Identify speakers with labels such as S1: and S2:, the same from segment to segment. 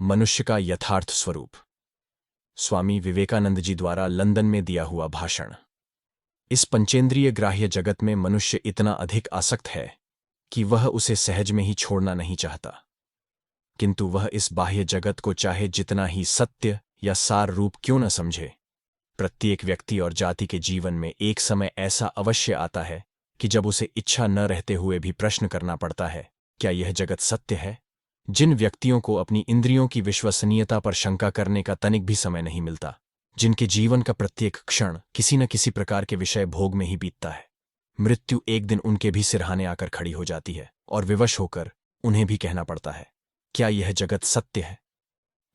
S1: मनुष्य का यथार्थ स्वरूप। स्वामी विवेकानंद जी द्वारा लंदन में दिया हुआ भाषण। इस पंचेंद्रिय ग्राह्य जगत में मनुष्य इतना अधिक आसक्त है कि वह उसे सहज में ही छोड़ना नहीं चाहता, किंतु वह इस बाह्य जगत को चाहे जितना ही सत्य या सार रूप क्यों न समझे, प्रत्येक व्यक्ति और जाति के जीवन में एक समय ऐसा अवश्य आता है कि जब उसे इच्छा न रहते हुए भी प्रश्न करना पड़ता है, क्या यह जगत सत्य है? जिन व्यक्तियों को अपनी इंद्रियों की विश्वसनीयता पर शंका करने का तनिक भी समय नहीं मिलता, जिनके जीवन का प्रत्येक क्षण किसी न किसी प्रकार के विषय भोग में ही बीतता है, मृत्यु एक दिन उनके भी सिरहाने आकर खड़ी हो जाती है और विवश होकर उन्हें भी कहना पड़ता है, क्या यह जगत सत्य है?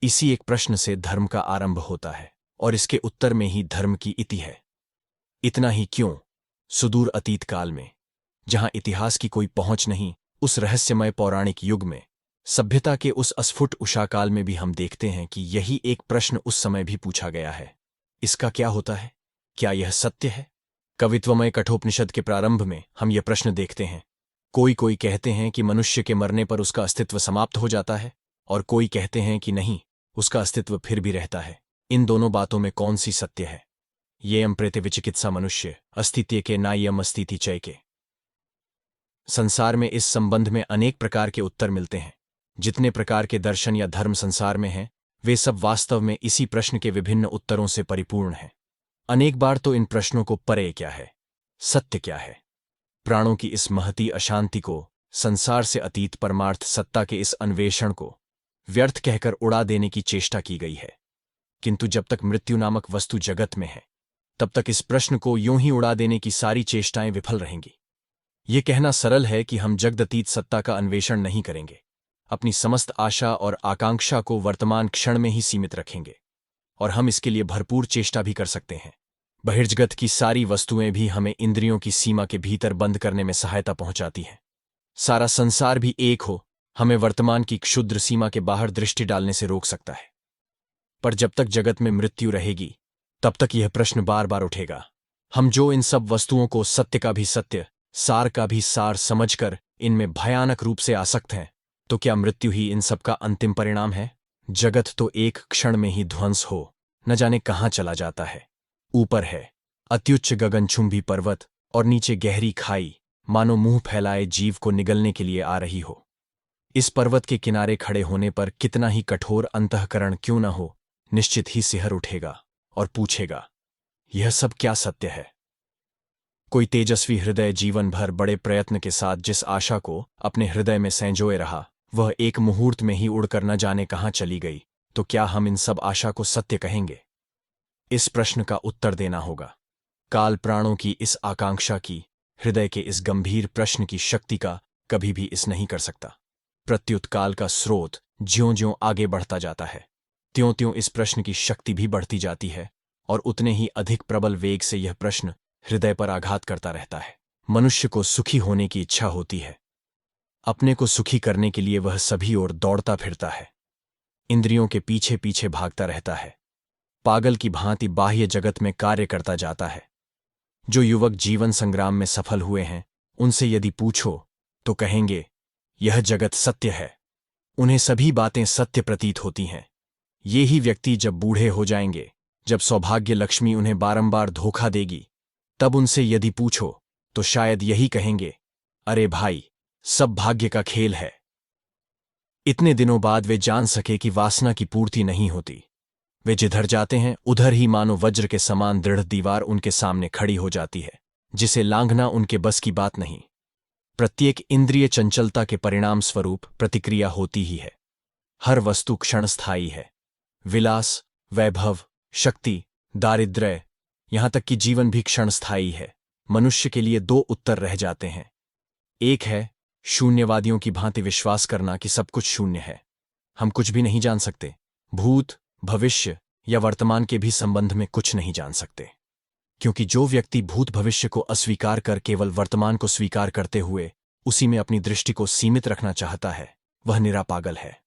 S1: इसी एक प्रश्न से धर्म का आरंभ होता है और इसके उत्तर में ही धर्म की इति है। इतना ही क्यों, सुदूर अतीत काल में, जहां इतिहास की कोई पहुंच नहीं, उस रहस्यमय पौराणिक युग में, सभ्यता के उस अस्फुट उषाकाल में भी हम देखते हैं कि यही एक प्रश्न उस समय भी पूछा गया है, इसका क्या होता है? क्या यह सत्य है? कवित्वमय कठोपनिषद के प्रारंभ में हम यह प्रश्न देखते हैं। कोई कहते हैं कि मनुष्य के मरने पर उसका अस्तित्व समाप्त हो जाता है, और कोई कहते हैं कि नहीं, उसका अस्तित्व फिर भी रहता है। इन दोनों बातों में कौन सी सत्य है? येयम प्रेते विचिकित्सा मनुष्य अस्तित्व के नायम अस्तिति चय के। संसार में इस संबंध में अनेक प्रकार के उत्तर मिलते हैं। जितने प्रकार के दर्शन या धर्म संसार में हैं, वे सब वास्तव में इसी प्रश्न के विभिन्न उत्तरों से परिपूर्ण हैं। अनेक बार तो इन प्रश्नों को परे क्या है, सत्य क्या है, प्राणों की इस महती अशांति को, संसार से अतीत परमार्थ सत्ता के इस अन्वेषण को व्यर्थ कहकर उड़ा देने की चेष्टा की गई है। किंतु जब तक मृत्यु नामक वस्तु जगत में है, तब तक इस प्रश्न को यूं ही उड़ा देने की सारी चेष्टाएं विफल रहेंगी। ये कहना सरल है कि हम जगदतीत सत्ता का अन्वेषण नहीं करेंगे, अपनी समस्त आशा और आकांक्षा को वर्तमान क्षण में ही सीमित रखेंगे, और हम इसके लिए भरपूर चेष्टा भी कर सकते हैं। बहिर्जगत की सारी वस्तुएं भी हमें इंद्रियों की सीमा के भीतर बंद करने में सहायता पहुंचाती हैं। सारा संसार भी एक हो, हमें वर्तमान की क्षुद्र सीमा के बाहर दृष्टि डालने से रोक सकता है। पर जब तक जगत में मृत्यु रहेगी, तब तक यह प्रश्न बार बार उठेगा, हम जो इन सब वस्तुओं को सत्य का भी सत्य, सार का भी सार समझकर इनमें भयानक रूप से आसक्त हैं, तो क्या मृत्यु ही इन सब का अंतिम परिणाम है? जगत तो एक क्षण में ही ध्वंस हो न जाने कहाँ चला जाता है। ऊपर है अत्युच्च गगनचुंबी पर्वत और नीचे गहरी खाई, मानो मुंह फैलाए जीव को निगलने के लिए आ रही हो। इस पर्वत के किनारे खड़े होने पर कितना ही कठोर अंतःकरण क्यों न हो, निश्चित ही सिहर उठेगा और पूछेगा, यह सब क्या सत्य है? कोई तेजस्वी हृदय जीवन भर बड़े प्रयत्न के साथ जिस आशा को अपने हृदय में संजोए रहा, वह एक मुहूर्त में ही उड़कर न जाने कहाँ चली गई, तो क्या हम इन सब आशा को सत्य कहेंगे? इस प्रश्न का उत्तर देना होगा। काल प्राणों की इस आकांक्षा की, हृदय के इस गंभीर प्रश्न की शक्ति का कभी भी इस नहीं कर सकता। प्रत्युत काल का स्रोत ज्यों-ज्यों आगे बढ़ता जाता है, त्यों-त्यों इस प्रश्न की शक्ति भी बढ़ती जाती है, और उतने ही अधिक प्रबल वेग से यह प्रश्न हृदय पर आघात करता रहता है। मनुष्य को सुखी होने की इच्छा होती है। अपने को सुखी करने के लिए वह सभी ओर दौड़ता फिरता है, इंद्रियों के पीछे पीछे भागता रहता है, पागल की भांति बाह्य जगत में कार्य करता जाता है। जो युवक जीवन संग्राम में सफल हुए हैं, उनसे यदि पूछो तो कहेंगे, यह जगत सत्य है। उन्हें सभी बातें सत्य प्रतीत होती हैं। ये ही व्यक्ति जब बूढ़े हो जाएंगे, जब सौभाग्य लक्ष्मी उन्हें बारंबार धोखा देगी, तब उनसे यदि पूछो तो शायद यही कहेंगे, अरे भाई, सब भाग्य का खेल है। इतने दिनों बाद वे जान सके कि वासना की पूर्ति नहीं होती। वे जिधर जाते हैं उधर ही मानो वज्र के समान दृढ़ दीवार उनके सामने खड़ी हो जाती है, जिसे लांघना उनके बस की बात नहीं। प्रत्येक इंद्रिय चंचलता के परिणाम स्वरूप प्रतिक्रिया होती ही है। हर वस्तु क्षणस्थायी है। विलास, वैभव, शक्ति, दारिद्र्य, यहां तक कि जीवन भी क्षणस्थायी है। मनुष्य के लिए दो उत्तर रह जाते हैं। एक है शून्यवादियों की भांति विश्वास करना कि सब कुछ शून्य है, हम कुछ भी नहीं जान सकते, भूत, भविष्य या वर्तमान के भी संबंध में कुछ नहीं जान सकते। क्योंकि जो व्यक्ति भूत भविष्य को अस्वीकार कर केवल वर्तमान को स्वीकार करते हुए उसी में अपनी दृष्टि को सीमित रखना चाहता है, वह निरा पागल है।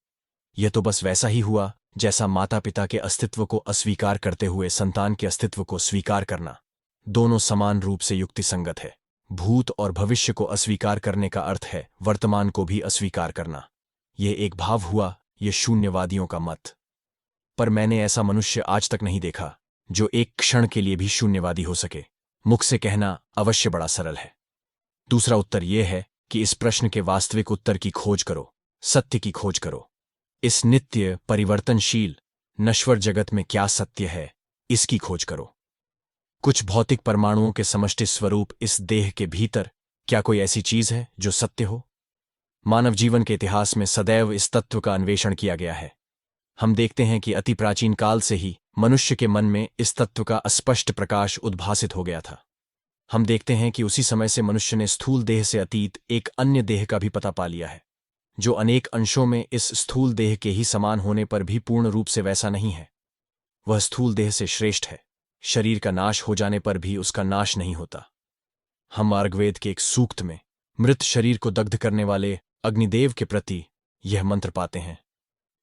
S1: यह तो बस वैसा ही हुआ जैसा माता पिता के अस्तित्व को अस्वीकार करते हुए संतान के अस्तित्व को स्वीकार करना। दोनों समान रूप से युक्तिसंगत है। भूत और भविष्य को अस्वीकार करने का अर्थ है वर्तमान को भी अस्वीकार करना। यह एक भाव हुआ ये शून्यवादियों का मत। पर मैंने ऐसा मनुष्य आज तक नहीं देखा जो एक क्षण के लिए भी शून्यवादी हो सके। मुख से कहना अवश्य बड़ा सरल है। दूसरा उत्तर यह है कि इस प्रश्न के वास्तविक उत्तर की खोज करो, सत्य की खोज करो। इस नित्य परिवर्तनशील नश्वर जगत में क्या सत्य है, इसकी खोज करो। कुछ भौतिक परमाणुओं के समष्टि स्वरूप इस देह के भीतर क्या कोई ऐसी चीज है जो सत्य हो? मानव जीवन के इतिहास में सदैव इस तत्व का अन्वेषण किया गया है। हम देखते हैं कि अति प्राचीन काल से ही मनुष्य के मन में इस तत्व का अस्पष्ट प्रकाश उद्भासित हो गया था। हम देखते हैं कि उसी समय से मनुष्य ने स्थूल देह से अतीत एक अन्य देह का भी पता पा लिया है, जो अनेक अंशों में इस स्थूल देह के ही समान होने पर भी पूर्ण रूप से वैसा नहीं है। वह स्थूल देह से श्रेष्ठ है। शरीर का नाश हो जाने पर भी उसका नाश नहीं होता। हम मार्गवेद के एक सूक्त में मृत शरीर को दग्ध करने वाले अग्निदेव के प्रति यह मंत्र पाते हैं,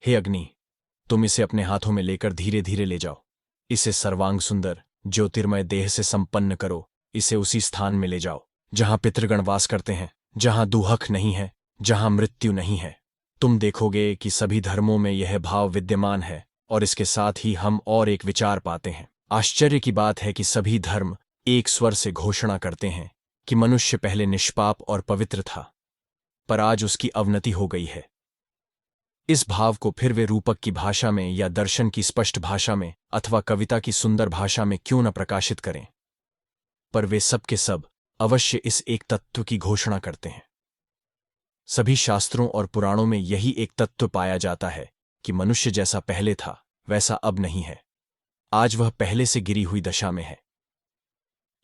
S1: हे अग्नि, तुम इसे अपने हाथों में लेकर धीरे धीरे ले जाओ। इसे सर्वांग सुंदर ज्योतिर्मय देह से संपन्न करो। इसे उसी स्थान में ले जाओ जहां पितृगण वास करते हैं, जहां दुहक नहीं है, जहां मृत्यु नहीं है। तुम देखोगे कि सभी धर्मों में यह भाव विद्यमान है, और इसके साथ ही हम और एक विचार पाते हैं। आश्चर्य की बात है कि सभी धर्म एक स्वर से घोषणा करते हैं कि मनुष्य पहले निष्पाप और पवित्र था, पर आज उसकी अवनति हो गई है। इस भाव को फिर वे रूपक की भाषा में या दर्शन की स्पष्ट भाषा में अथवा कविता की सुंदर भाषा में क्यों न प्रकाशित करें, पर वे सब के सब अवश्य इस एक तत्व की घोषणा करते हैं। सभी शास्त्रों और पुराणों में यही एक तत्व पाया जाता है कि मनुष्य जैसा पहले था वैसा अब नहीं है। आज वह पहले से गिरी हुई दशा में है।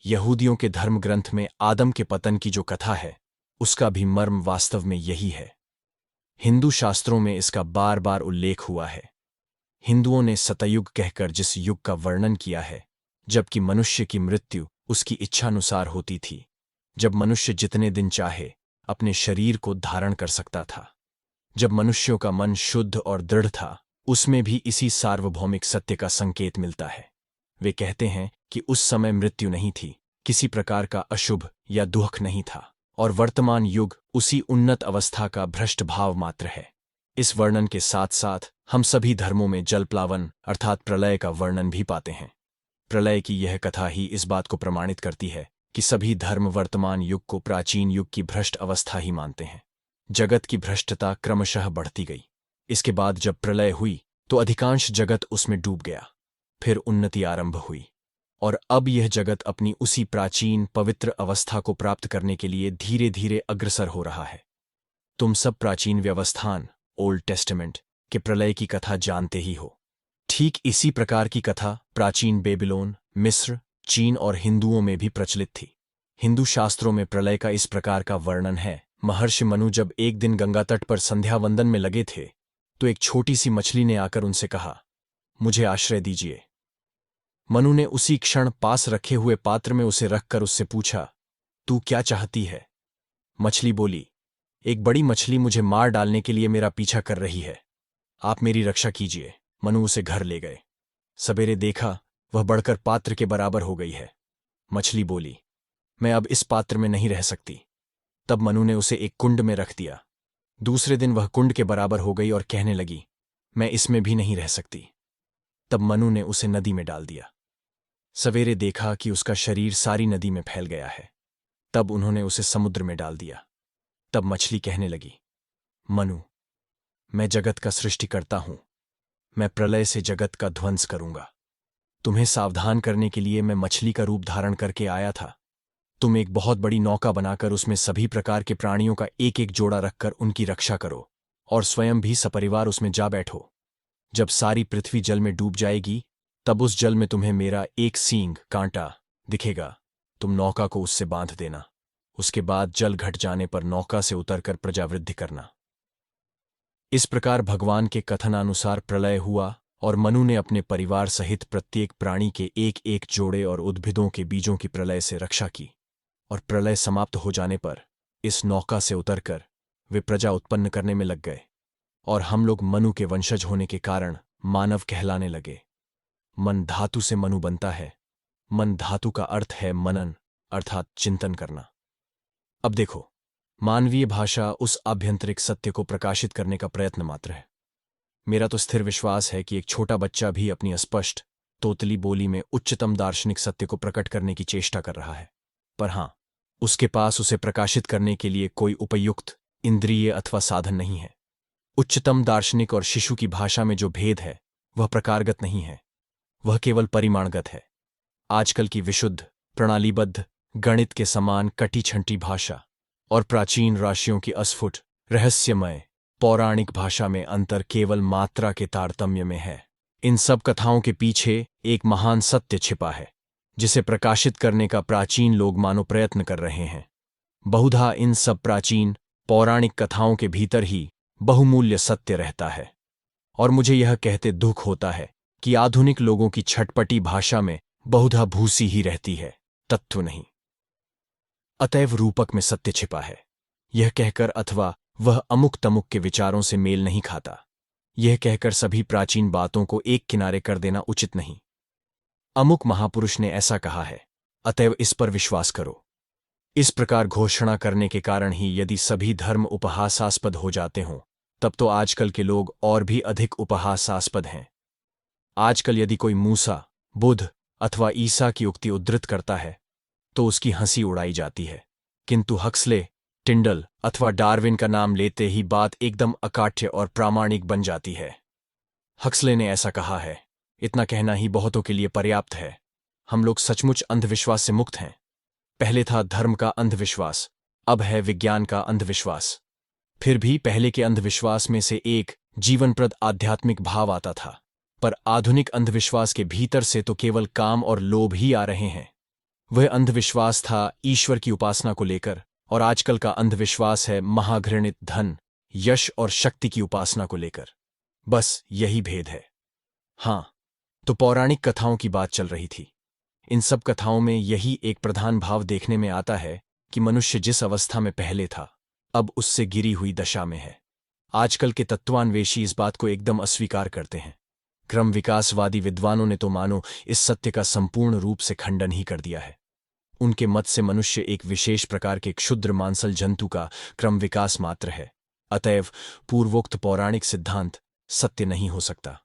S1: यहूदियों के धर्म ग्रंथ में आदम के पतन की जो कथा है, उसका भी मर्म वास्तव में यही है। हिंदू शास्त्रों में इसका बार बार उल्लेख हुआ है। हिंदुओं ने सतयुग कहकर जिस युग का वर्णन किया है, जबकि मनुष्य की मृत्यु उसकी इच्छानुसार होती थी, जब मनुष्य जितने दिन चाहे अपने शरीर को धारण कर सकता था, जब मनुष्यों का मन शुद्ध और दृढ़ था, उसमें भी इसी सार्वभौमिक सत्य का संकेत मिलता है। वे कहते हैं कि उस समय मृत्यु नहीं थी, किसी प्रकार का अशुभ या दुख नहीं था, और वर्तमान युग उसी उन्नत अवस्था का भ्रष्ट भाव मात्र है। इस वर्णन के साथ साथ हम सभी धर्मों में जलप्लावन अर्थात प्रलय का वर्णन भी पाते हैं। प्रलय की यह कथा ही इस बात को प्रमाणित करती है कि सभी धर्म वर्तमान युग को प्राचीन युग की भ्रष्ट अवस्था ही मानते हैं। जगत की भ्रष्टता क्रमशः बढ़ती गई। इसके बाद जब प्रलय हुई तो अधिकांश जगत उसमें डूब गया। फिर उन्नति आरंभ हुई, और अब यह जगत अपनी उसी प्राचीन पवित्र अवस्था को प्राप्त करने के लिए धीरे धीरे अग्रसर हो रहा है। तुम सब प्राचीन व्यवस्थान ओल्ड टेस्टामेंट के प्रलय की कथा जानते ही हो। ठीक इसी प्रकार की कथा प्राचीन बेबीलोन, मिस्र, चीन और हिंदुओं में भी प्रचलित थी। हिंदू शास्त्रों में प्रलय का इस प्रकार का वर्णन है। महर्षि मनु जब एक दिन गंगा तट पर संध्या वंदन में लगे थे, तो एक छोटी सी मछली ने आकर उनसे कहा, मुझे आश्रय दीजिए। मनु ने उसी क्षण पास रखे हुए पात्र में उसे रखकर उससे पूछा, तू क्या चाहती है? मछली बोली, एक बड़ी मछली मुझे मार डालने के लिए मेरा पीछा कर रही है, आप मेरी रक्षा कीजिए। मनु उसे घर ले गए। सवेरे देखा वह बढ़कर पात्र के बराबर हो गई है। मछली बोली, मैं अब इस पात्र में नहीं रह सकती। तब मनु ने उसे एक कुंड में रख दिया। दूसरे दिन वह कुंड के बराबर हो गई और कहने लगी, मैं इसमें भी नहीं रह सकती। तब मनु ने उसे नदी में डाल दिया। सवेरे देखा कि उसका शरीर सारी नदी में फैल गया है। तब उन्होंने उसे समुद्र में डाल दिया। तब मछली कहने लगी, मनु, मैं जगत का सृष्टिकर्ता हूं, मैं प्रलय से जगत का ध्वंस करूंगा। तुम्हें सावधान करने के लिए मैं मछली का रूप धारण करके आया था। तुम एक बहुत बड़ी नौका बनाकर उसमें सभी प्रकार के प्राणियों का एक एक जोड़ा रखकर उनकी रक्षा करो, और स्वयं भी सपरिवार उसमें जा बैठो। जब सारी पृथ्वी जल में डूब जाएगी, तब उस जल में तुम्हें मेरा एक सींग कांटा दिखेगा। तुम नौका को उससे बांध देना। उसके बाद जल घट जाने पर नौका से उतरकर प्रजावृद्धि करना। इस प्रकार भगवान के कथनानुसार प्रलय हुआ, और मनु ने अपने परिवार सहित प्रत्येक प्राणी के एक एक जोड़े और उद्भिदों के बीजों की प्रलय से रक्षा की। और प्रलय समाप्त हो जाने पर इस नौका से उतरकर वे प्रजा उत्पन्न करने में लग गए, और हम लोग मनु के वंशज होने के कारण मानव कहलाने लगे। मन धातु से मनु बनता है। मन धातु का अर्थ है मनन अर्थात चिंतन करना। अब देखो, मानवीय भाषा उस आभ्यंतरिक सत्य को प्रकाशित करने का प्रयत्न मात्र है। मेरा तो स्थिर विश्वास है कि एक छोटा बच्चा भी अपनी अस्पष्ट तोतली बोली में उच्चतम दार्शनिक सत्य को प्रकट करने की चेष्टा कर रहा है। पर हां, उसके पास उसे प्रकाशित करने के लिए कोई उपयुक्त इंद्रिय अथवा साधन नहीं है। उच्चतम दार्शनिक और शिशु की भाषा में जो भेद है वह प्रकारगत नहीं है, वह केवल परिमाणगत है। आजकल की विशुद्ध, प्रणालीबद्ध, गणित के समान कटी छंटी भाषा और प्राचीन राशियों की अस्फुट, रहस्यमय, पौराणिक भाषा में अंतर केवल मात्रा के तारतम्य में है। इन सब कथाओं के पीछे एक महान सत्य छिपा है, जिसे प्रकाशित करने का प्राचीन लोग मानो प्रयत्न कर रहे हैं। बहुधा इन सब प्राचीन पौराणिक कथाओं के भीतर ही बहुमूल्य सत्य रहता है, और मुझे यह कहते दुख होता है कि आधुनिक लोगों की छटपटी भाषा में बहुधा भूसी ही रहती है, तत्व नहीं। अतएव रूपक में सत्य छिपा है, यह कहकर, अथवा वह अमुक तमुक के विचारों से मेल नहीं खाता, यह कहकर सभी प्राचीन बातों को एक किनारे कर देना उचित नहीं। अमुक महापुरुष ने ऐसा कहा है, अतएव इस पर विश्वास करो। इस प्रकार घोषणा करने के कारण ही यदि सभी धर्म उपहासास्पद हो जाते हों, तब तो आजकल के लोग और भी अधिक उपहासास्पद हैं। आजकल यदि कोई मूसा, बुद्ध अथवा ईसा की उक्ति उद्धृत करता है तो उसकी हंसी उड़ाई जाती है, किंतु हक्सले, टिंडल अथवा डार्विन का नाम लेते ही बात एकदम अकाट्य और प्रामाणिक बन जाती है। हक्सले ने ऐसा कहा है, इतना कहना ही बहुतों के लिए पर्याप्त है। हम लोग सचमुच अंधविश्वास से मुक्त हैं। पहले था धर्म का अंधविश्वास, अब है विज्ञान का अंधविश्वास। फिर भी पहले के अंधविश्वास में से एक जीवनप्रद आध्यात्मिक भाव आता था, पर आधुनिक अंधविश्वास के भीतर से तो केवल काम और लोभ ही आ रहे हैं। वह अंधविश्वास था ईश्वर की उपासना को लेकर, और आजकल का अंधविश्वास है महाघृणित धन, यश और शक्ति की उपासना को लेकर। बस यही भेद है। हां, तो पौराणिक कथाओं की बात चल रही थी। इन सब कथाओं में यही एक प्रधान भाव देखने में आता है कि मनुष्य जिस अवस्था में पहले था, अब उससे गिरी हुई दशा में है। आजकल के तत्वान्वेषी इस बात को एकदम अस्वीकार करते हैं। क्रम विकासवादी विद्वानों ने तो मानो इस सत्य का संपूर्ण रूप से खंडन ही कर दिया है। उनके मत से मनुष्य एक विशेष प्रकार के क्षुद्र मांसल जंतु का क्रम विकास मात्र है। अतएव पूर्वोक्त पौराणिक सिद्धांत सत्य नहीं हो सकता।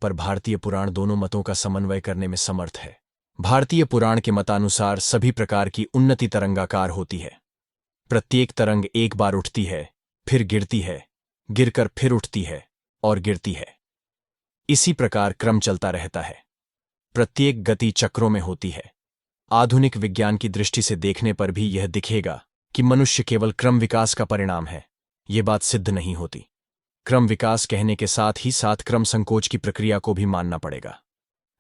S1: पर भारतीय पुराण दोनों मतों का समन्वय करने में समर्थ है। भारतीय पुराण के मतानुसार सभी प्रकार की उन्नति तरंगाकार होती है। प्रत्येक तरंग एक बार उठती है, फिर गिरती है, गिरकर फिर उठती है और गिरती है। इसी प्रकार क्रम चलता रहता है। प्रत्येक गति चक्रों में होती है। आधुनिक विज्ञान की दृष्टि से देखने पर भी यह दिखेगा कि मनुष्य केवल क्रम विकास का परिणाम है। यह बात सिद्ध नहीं होती। क्रम विकास कहने के साथ ही साथ क्रम संकोच की प्रक्रिया को भी मानना पड़ेगा।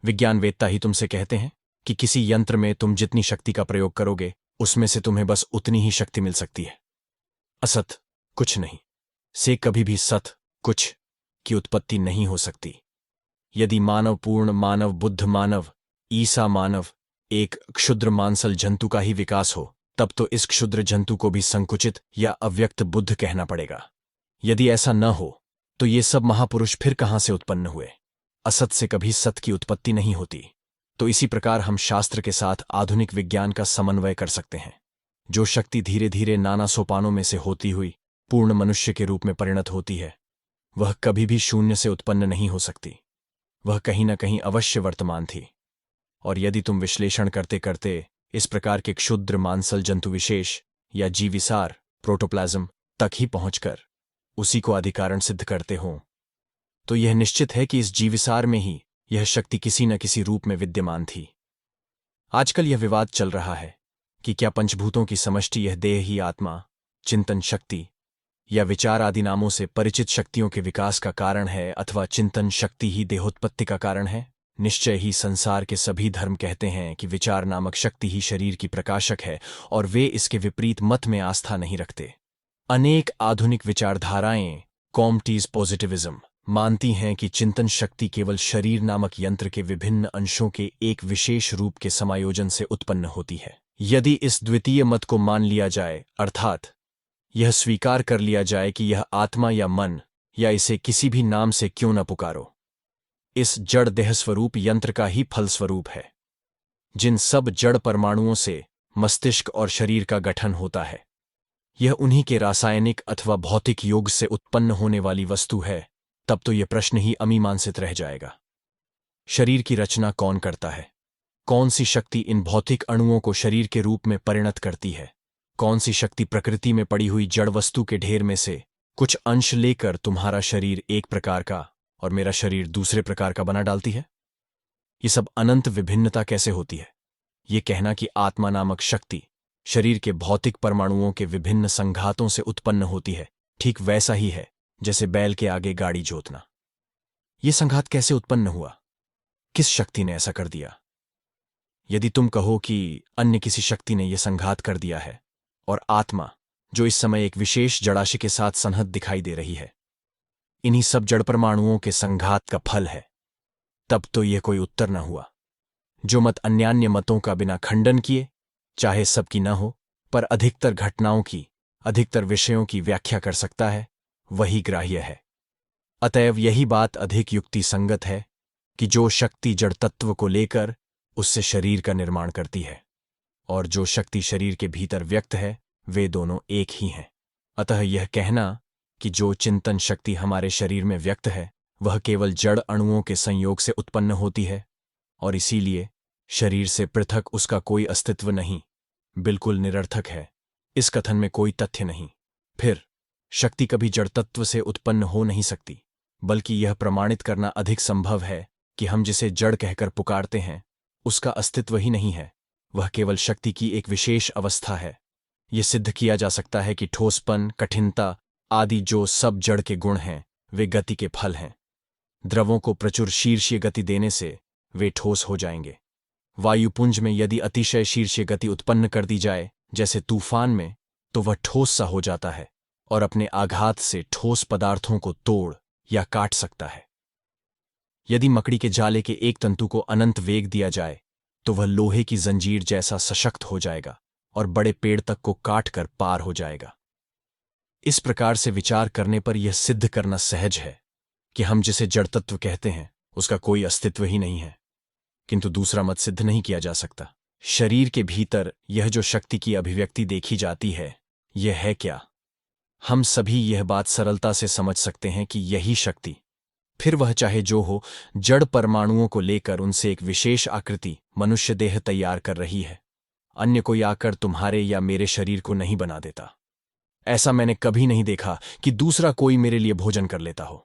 S1: विज्ञानवेत्ता ही तुमसे कहते हैं कि किसी यंत्र में तुम जितनी शक्ति का प्रयोग करोगे, उसमें से तुम्हें बस उतनी ही शक्ति मिल सकती है। असत कुछ नहीं से कभी भी सत कुछ की उत्पत्ति नहीं हो सकती। यदि मानव पूर्ण मानव, बुद्ध मानव, ईसा मानव एक क्षुद्र मांसल जंतु का ही विकास हो, तब तो इस क्षुद्र जंतु को भी संकुचित या अव्यक्त बुद्ध कहना पड़ेगा। यदि ऐसा न हो तो ये सब महापुरुष फिर कहां से उत्पन्न हुए? असत से कभी सत की उत्पत्ति नहीं होती। तो इसी प्रकार हम शास्त्र के साथ आधुनिक विज्ञान का समन्वय कर सकते हैं। जो शक्ति धीरे धीरे नाना सोपानों में से होती हुई पूर्ण मनुष्य के रूप में परिणत होती है, वह कभी भी शून्य से उत्पन्न नहीं हो सकती। वह कहीं न कहीं अवश्य वर्तमान थी। और यदि तुम विश्लेषण करते करते इस प्रकार के क्षुद्र मांसल जंतु विशेष या जीविसार प्रोटोप्लाज्म तक ही पहुंचकर उसी को अधिकारण सिद्ध करते हो, तो यह निश्चित है कि इस जीविसार में ही यह शक्ति किसी न किसी रूप में विद्यमान थी। आजकल यह विवाद चल रहा है कि क्या पंचभूतों की समष्टि यह देह ही आत्मा, चिंतन शक्ति या विचार आदि नामों से परिचित शक्तियों के विकास का कारण है, अथवा चिंतन शक्ति ही देहोत्पत्ति का कारण है। निश्चय ही संसार के सभी धर्म कहते हैं कि विचार नामक शक्ति ही शरीर की प्रकाशक है, और वे इसके विपरीत मत में आस्था नहीं रखते। अनेक आधुनिक विचारधाराएं कॉम्टीज पॉजिटिविज्म मानती हैं कि चिंतन शक्ति केवल शरीर नामक यंत्र के विभिन्न अंशों के एक विशेष रूप के समायोजन से उत्पन्न होती है। यदि इस द्वितीय मत को मान लिया जाए, अर्थात यह स्वीकार कर लिया जाए कि यह आत्मा या मन या इसे किसी भी नाम से क्यों न पुकारो, इस जड़ देह स्वरूप यंत्र का ही फलस्वरूप है। जिन सब जड़ परमाणुओं से मस्तिष्क और शरीर का गठन होता है, यह उन्हीं के रासायनिक अथवा भौतिक योग से उत्पन्न होने वाली वस्तु है तब तो यह प्रश्न ही अमीमांसित रह जाएगा। शरीर की रचना कौन करता है? कौन सी शक्ति इन भौतिक अणुओं को शरीर के रूप में परिणत करती है? कौन सी शक्ति प्रकृति में पड़ी हुई जड़ वस्तु के ढेर में से कुछ अंश लेकर तुम्हारा शरीर एक प्रकार का और मेरा शरीर दूसरे प्रकार का बना डालती है? ये सब अनंत विभिन्नता कैसे होती है? ये कहना कि आत्मा नामक शक्ति शरीर के भौतिक परमाणुओं के विभिन्न संघातों से उत्पन्न होती है, ठीक वैसा ही है जैसे बैल के आगे गाड़ी जोतना। ये संघात कैसे उत्पन्न हुआ? किस शक्ति ने ऐसा कर दिया? यदि तुम कहो कि अन्य किसी शक्ति ने यह संघात कर दिया है और आत्मा, जो इस समय एक विशेष जड़ाशय के साथ संहत दिखाई दे रही है, इन्हीं सब जड़ परमाणुओं के संघात का फल है, तब तो यह कोई उत्तर न हुआ। जो मत अन्यान्य मतों का बिना खंडन किए, चाहे सबकी न हो, पर अधिकतर घटनाओं की, अधिकतर विषयों की व्याख्या कर सकता है, वही ग्राह्य है। अतएव यही बात अधिक युक्ति संगत है कि जो शक्ति जड़ तत्व को लेकर उससे शरीर का निर्माण करती है और जो शक्ति शरीर के भीतर व्यक्त है, वे दोनों एक ही हैं। अतः यह कहना कि जो चिंतन शक्ति हमारे शरीर में व्यक्त है वह केवल जड़ अणुओं के संयोग से उत्पन्न होती है और इसीलिए शरीर से पृथक उसका कोई अस्तित्व नहीं, बिल्कुल निरर्थक है। इस कथन में कोई तथ्य नहीं। फिर शक्ति कभी जड़ तत्व से उत्पन्न हो नहीं सकती, बल्कि यह प्रमाणित करना अधिक संभव है कि हम जिसे जड़ कहकर पुकारते हैं उसका अस्तित्व ही नहीं है, वह केवल शक्ति की एक विशेष अवस्था है। यह सिद्ध किया जा सकता है कि ठोसपन, कठिनता आदि जो सब जड़ के गुण हैं वे गति के फल हैं। द्रवों को प्रचुर शीर्षीय गति देने से वे ठोस हो जाएंगे। वायुपुंज में यदि अतिशय शीर्षीय गति उत्पन्न कर दी जाए, जैसे तूफान में, तो वह ठोस सा हो जाता है और अपने आघात से ठोस पदार्थों को तोड़ या काट सकता है। यदि मकड़ी के जाले के एक तंतु को अनंत वेग दिया जाए तो वह लोहे की जंजीर जैसा सशक्त हो जाएगा और बड़े पेड़ तक को काट कर पार हो जाएगा। इस प्रकार से विचार करने पर यह सिद्ध करना सहज है कि हम जिसे जड़ तत्व कहते हैं उसका कोई अस्तित्व ही नहीं है, किंतु दूसरा मत सिद्ध नहीं किया जा सकता। शरीर के भीतर यह जो शक्ति की अभिव्यक्ति देखी जाती है, यह है क्या? हम सभी यह बात सरलता से समझ सकते हैं कि यही शक्ति, फिर वह चाहे जो हो, जड़ परमाणुओं को लेकर उनसे एक विशेष आकृति मनुष्य देह तैयार कर रही है। अन्य कोई आकर तुम्हारे या मेरे शरीर को नहीं बना देता। ऐसा मैंने कभी नहीं देखा कि दूसरा कोई मेरे लिए भोजन कर लेता हो।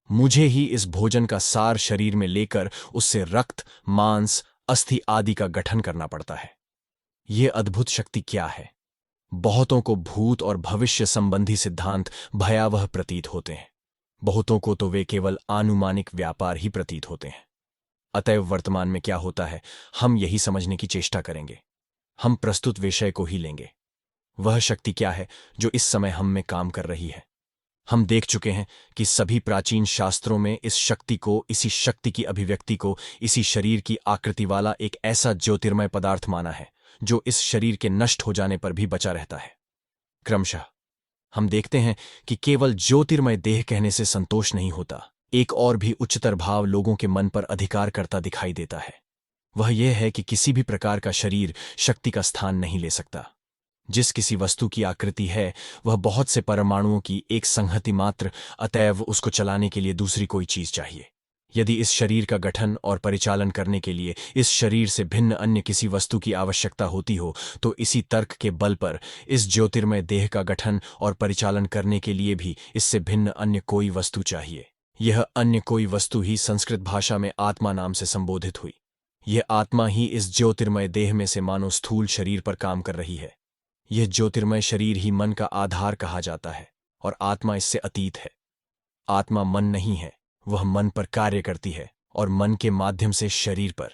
S1: मुझे ही इस भोजन का सार शरीर में लेकर उससे रक्त, मांस, अस्थि आदि का गठन करना पड़ता है। यह अद्भुत शक्ति क्या है? बहुतों को भूत और भविष्य संबंधी सिद्धांत भयावह प्रतीत होते हैं, बहुतों को तो वे केवल आनुमानिक व्यापार ही प्रतीत होते हैं। अतएव वर्तमान में क्या होता है, हम यही समझने की चेष्टा करेंगे। हम प्रस्तुत विषय को ही लेंगे। वह शक्ति क्या है जो इस समय हम में काम कर रही है? हम देख चुके हैं कि सभी प्राचीन शास्त्रों में इस शक्ति को, इसी शक्ति की अभिव्यक्ति को, इसी शरीर की आकृति वाला एक ऐसा ज्योतिर्मय पदार्थ माना है जो इस शरीर के नष्ट हो जाने पर भी बचा रहता है। क्रमशः हम देखते हैं कि केवल ज्योतिर्मय देह कहने से संतोष नहीं होता, एक और भी उच्चतर भाव लोगों के मन पर अधिकार करता दिखाई देता है। वह यह है कि किसी भी प्रकार का शरीर शक्ति का स्थान नहीं ले सकता। जिस किसी वस्तु की आकृति है वह बहुत से परमाणुओं की एक संहति मात्र, अतएव उसको चलाने के लिए दूसरी कोई चीज चाहिए। यदि इस शरीर का गठन और परिचालन करने के लिए इस शरीर से भिन्न अन्य किसी वस्तु की आवश्यकता होती हो, तो इसी तर्क के बल पर इस ज्योतिर्मय देह का गठन और परिचालन करने के लिए भी इससे भिन्न अन्य कोई वस्तु चाहिए। यह अन्य कोई वस्तु ही संस्कृत भाषा में आत्मा नाम से संबोधित हुई। यह आत्मा ही इस ज्योतिर्मय देह में से मानो स्थूल शरीर पर काम कर रही है। यह ज्योतिर्मय शरीर ही मन का आधार कहा जाता है और आत्मा इससे अतीत है। आत्मा मन नहीं है, वह मन पर कार्य करती है और मन के माध्यम से शरीर पर।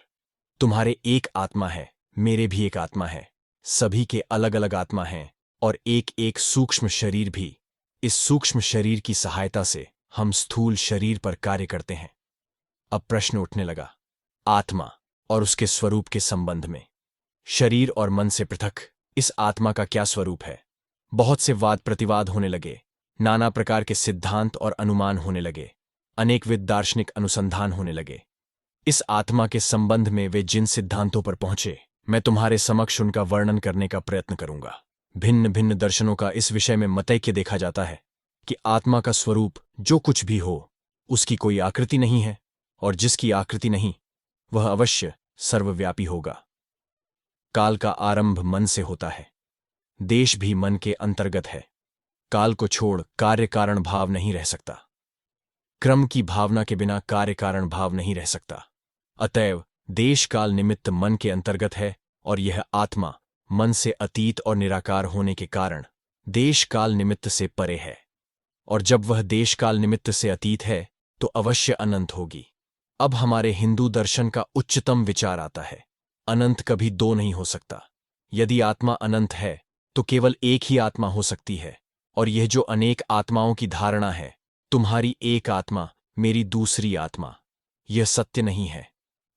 S1: तुम्हारे एक आत्मा है, मेरे भी एक आत्मा है, सभी के अलग अलग आत्मा हैं और एक एक सूक्ष्म शरीर भी। इस सूक्ष्म शरीर की सहायता से हम स्थूल शरीर पर कार्य करते हैं। अब प्रश्न उठने लगा, आत्मा और उसके स्वरूप के संबंध में। शरीर और मन से पृथक इस आत्मा का क्या स्वरूप है? बहुत से वाद प्रतिवाद होने लगे, नाना प्रकार के सिद्धांत और अनुमान होने लगे, अनेकविध दार्शनिक अनुसंधान होने लगे। इस आत्मा के संबंध में वे जिन सिद्धांतों पर पहुंचे, मैं तुम्हारे समक्ष उनका वर्णन करने का प्रयत्न करूंगा। भिन्न भिन्न दर्शनों का इस विषय में मतैक्य देखा जाता है कि आत्मा का स्वरूप जो कुछ भी हो, उसकी कोई आकृति नहीं है, और जिसकी आकृति नहीं वह अवश्य सर्वव्यापी होगा। काल का आरंभ मन से होता है। देश भी मन के अंतर्गत है। काल को छोड़ कार्य कारण भाव नहीं रह सकता। क्रम की भावना के बिना कार्य कारण भाव नहीं रह सकता। अतएव देश काल निमित्त मन के अंतर्गत है, और यह आत्मा मन से अतीत और निराकार होने के कारण देश काल निमित्त से परे है। और जब वह देश काल निमित्त से अतीत है तो अवश्य अनंत होगी। अब हमारे हिंदू दर्शन का उच्चतम विचार आता है। अनंत कभी दो नहीं हो सकता। यदि आत्मा अनंत है तो केवल एक ही आत्मा हो सकती है, और यह जो अनेक आत्माओं की धारणा है, तुम्हारी एक आत्मा मेरी दूसरी आत्मा, यह सत्य नहीं है।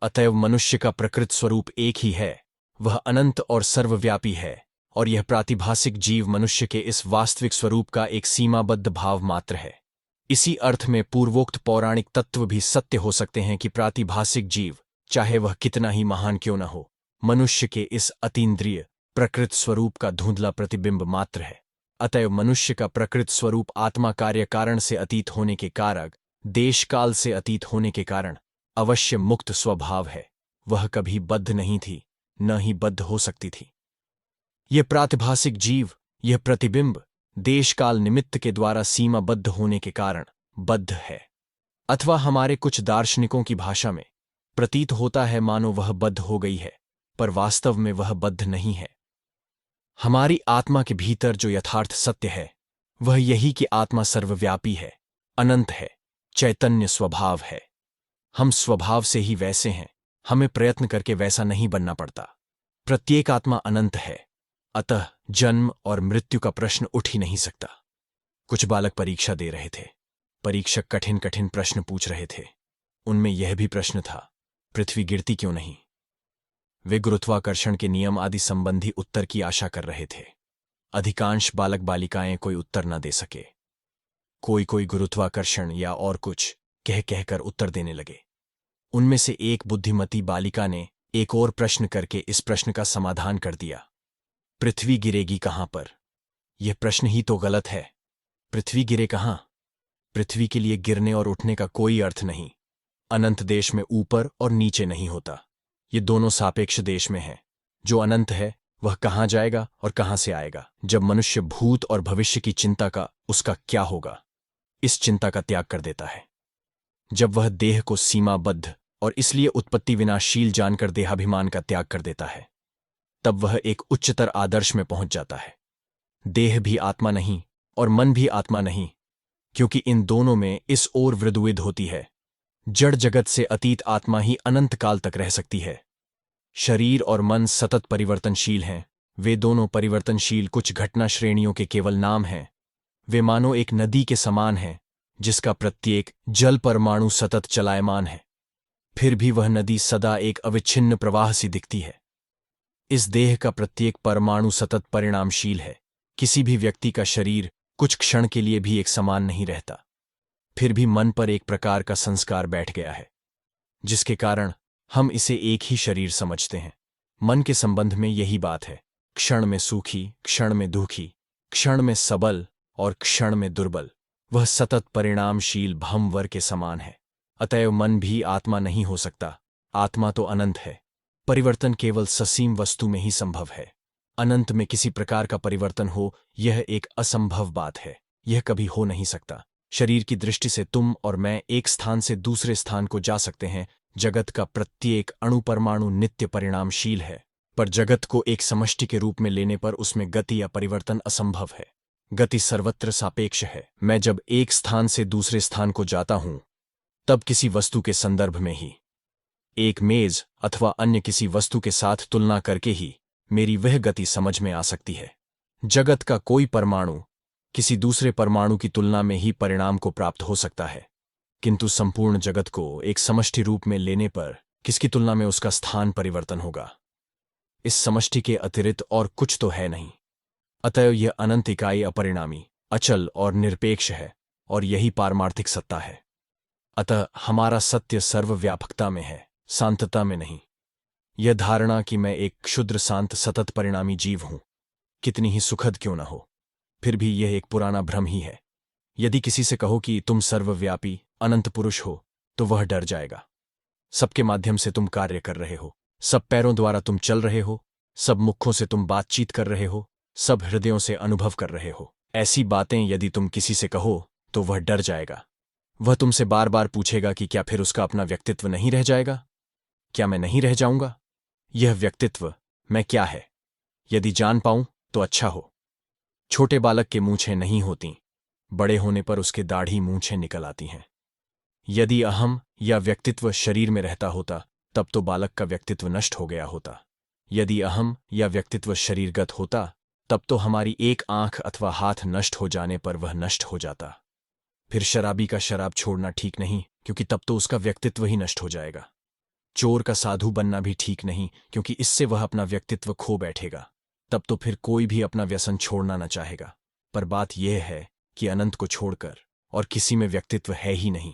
S1: अतएव मनुष्य का प्रकृत स्वरूप एक ही है, वह अनंत और सर्वव्यापी है, और यह प्रातिभासिक जीव मनुष्य के इस वास्तविक स्वरूप का एक सीमाबद्ध भाव मात्र है। इसी अर्थ में पूर्वोक्त पौराणिक तत्व भी सत्य हो सकते हैं कि प्रातिभासिक जीव, चाहे वह कितना ही महान क्यों न हो, मनुष्य के इस अतीन्द्रिय प्रकृत स्वरूप का धुंधला प्रतिबिंब मात्र है। अतएव मनुष्य का प्रकृत स्वरूप आत्मा कार्य कारण से अतीत होने के कारण, देश काल से अतीत होने के कारण अवश्य मुक्त स्वभाव है। वह कभी बद्ध नहीं थी, न ही बद्ध हो सकती थी। यह प्रातिभासिक जीव, यह प्रतिबिंब देश काल निमित्त के द्वारा सीमाबद्ध होने के कारण बद्ध है। अथवा हमारे कुछ दार्शनिकों की भाषा में प्रतीत होता है मानो वह बद्ध हो गई है, पर वास्तव में वह बद्ध नहीं है। हमारी आत्मा के भीतर जो यथार्थ सत्य है वह यही कि आत्मा सर्वव्यापी है, अनंत है, चैतन्य स्वभाव है। हम स्वभाव से ही वैसे हैं, हमें प्रयत्न करके वैसा नहीं बनना पड़ता। प्रत्येक आत्मा अनंत है, अतः जन्म और मृत्यु का प्रश्न उठ ही नहीं सकता। कुछ बालक परीक्षा दे रहे थे। परीक्षक कठिन कठिन प्रश्न पूछ रहे थे। उनमें यह भी प्रश्न था, पृथ्वी गिरती क्यों नहीं? वे गुरुत्वाकर्षण के नियम आदि संबंधी उत्तर की आशा कर रहे थे। अधिकांश बालक बालिकाएं कोई उत्तर न दे सके। कोई कोई गुरुत्वाकर्षण या और कुछ कह कहकर उत्तर देने लगे। उनमें से एक बुद्धिमती बालिका ने एक और प्रश्न करके इस प्रश्न का समाधान कर दिया, पृथ्वी गिरेगी कहां पर? यह प्रश्न ही तो गलत है। पृथ्वी गिरे कहां? पृथ्वी के लिए गिरने और उठने का कोई अर्थ नहीं। अनंत देश में ऊपर और नीचे नहीं होता। ये दोनों सापेक्ष देश में है। जो अनंत है वह कहां जाएगा और कहां से आएगा? जब मनुष्य भूत और भविष्य की चिंता का उसका क्या होगा, इस चिंता का त्याग कर देता है। जब वह देह को सीमाबद्ध और इसलिए उत्पत्ति विनाशील जानकर देहाभिमान का त्याग कर देता है, तब वह एक उच्चतर आदर्श में पहुंच जाता है। देह भी आत्मा नहीं और मन भी आत्मा नहीं, क्योंकि इन दोनों में इस ओर वृद्धिविद होती है। जड़ जगत से अतीत आत्मा ही अनंत काल तक रह सकती है। शरीर और मन सतत परिवर्तनशील हैं। वे दोनों परिवर्तनशील कुछ घटना श्रेणियों के केवल नाम हैं। वे मानो एक नदी के समान हैं, जिसका प्रत्येक जल परमाणु सतत चलायमान है। फिर भी वह नदी सदा एक अविच्छिन्न प्रवाह सी दिखती है। इस देह का प्रत्येक परमाणु सतत परिणामशील है। किसी भी व्यक्ति का शरीर कुछ क्षण के लिए भी एक समान नहीं रहता। फिर भी मन पर एक प्रकार का संस्कार बैठ गया है, जिसके कारण हम इसे एक ही शरीर समझते हैं। मन के संबंध में यही बात है। क्षण में सूखी, क्षण में दुखी, क्षण में सबल और क्षण में दुर्बल, वह सतत परिणामशील भंवर के समान है। अतएव मन भी आत्मा नहीं हो सकता। आत्मा तो अनंत है। परिवर्तन केवल ससीम वस्तु में ही संभव है। अनंत में किसी प्रकार का परिवर्तन हो, यह एक असंभव बात है। यह कभी हो नहीं सकता। शरीर की दृष्टि से तुम और मैं एक स्थान से दूसरे स्थान को जा सकते हैं। जगत का प्रत्येक अणु परमाणु नित्य परिणामशील है, पर जगत को एक समष्टि के रूप में लेने पर उसमें गति या परिवर्तन असंभव है। गति सर्वत्र सापेक्ष है। मैं जब एक स्थान से दूसरे स्थान को जाता हूं, तब किसी वस्तु के संदर्भ में ही, एक मेज अथवा अन्य किसी वस्तु के साथ तुलना करके ही मेरी वह गति समझ में आ सकती है। जगत का कोई परमाणु किसी दूसरे परमाणु की तुलना में ही परिणाम को प्राप्त हो सकता है, किंतु संपूर्ण जगत को एक समष्टि रूप में लेने पर किसकी तुलना में उसका स्थान परिवर्तन होगा? इस समष्टि के अतिरिक्त और कुछ तो है नहीं। अतएव यह अनंत इकाई अपरिणामी, अचल और निरपेक्ष है, और यही पारमार्थिक सत्ता है। अतः हमारा सत्य सर्वव्यापकता में है, शांतता में नहीं। यह धारणा कि मैं एक क्षुद्र शांत सतत परिणामी जीव हूं, कितनी ही सुखद क्यों न हो, फिर भी यह एक पुराना भ्रम ही है। यदि किसी से कहो कि तुम सर्वव्यापी, अनंत पुरुष हो तो वह डर जाएगा। सबके माध्यम से तुम कार्य कर रहे हो, सब पैरों द्वारा तुम चल रहे हो, सब मुखों से तुम बातचीत कर रहे हो, सब हृदयों से अनुभव कर रहे हो। ऐसी बातें यदि तुम किसी से कहो तो वह डर जाएगा। वह तुमसे बार बार पूछेगा कि क्या फिर उसका अपना व्यक्तित्व नहीं रह जाएगा? क्या मैं नहीं रह जाऊंगा? यह व्यक्तित्व मैं क्या है? यदि जान पाऊं तो अच्छा हो। छोटे बालक के मूंछें नहीं होती, बड़े होने पर उसके दाढ़ी मूंछें निकल आती हैं। यदि अहम या व्यक्तित्व शरीर में रहता होता तब तो बालक का व्यक्तित्व नष्ट हो गया होता। यदि अहम या व्यक्तित्व शरीरगत होता तब तो हमारी एक आंख अथवा हाथ नष्ट हो जाने पर वह नष्ट हो जाता। फिर शराबी का शराब छोड़ना ठीक नहीं, क्योंकि तब तो उसका व्यक्तित्व ही नष्ट हो जाएगा। चोर का साधु बनना भी ठीक नहीं, क्योंकि इससे वह अपना व्यक्तित्व खो बैठेगा। तब तो फिर कोई भी अपना व्यसन छोड़ना न चाहेगा। पर बात यह है कि अनंत को छोड़कर और किसी में व्यक्तित्व है ही नहीं।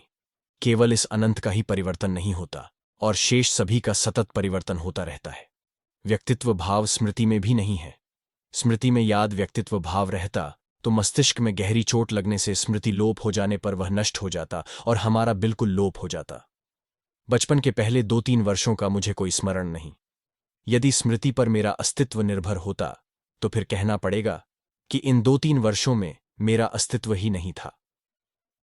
S1: केवल इस अनंत का ही परिवर्तन नहीं होता और शेष सभी का सतत परिवर्तन होता रहता है। व्यक्तित्व भाव स्मृति में भी नहीं है। स्मृति में याद व्यक्तित्व भाव रहता तो मस्तिष्क में गहरी चोट लगने से स्मृति लोप हो जाने पर वह नष्ट हो जाता और हमारा बिल्कुल लोप हो जाता। बचपन के पहले 2-3 वर्षों का मुझे कोई स्मरण नहीं। यदि स्मृति पर मेरा अस्तित्व निर्भर होता तो फिर कहना पड़ेगा कि इन 2-3 वर्षों में मेरा अस्तित्व ही नहीं था।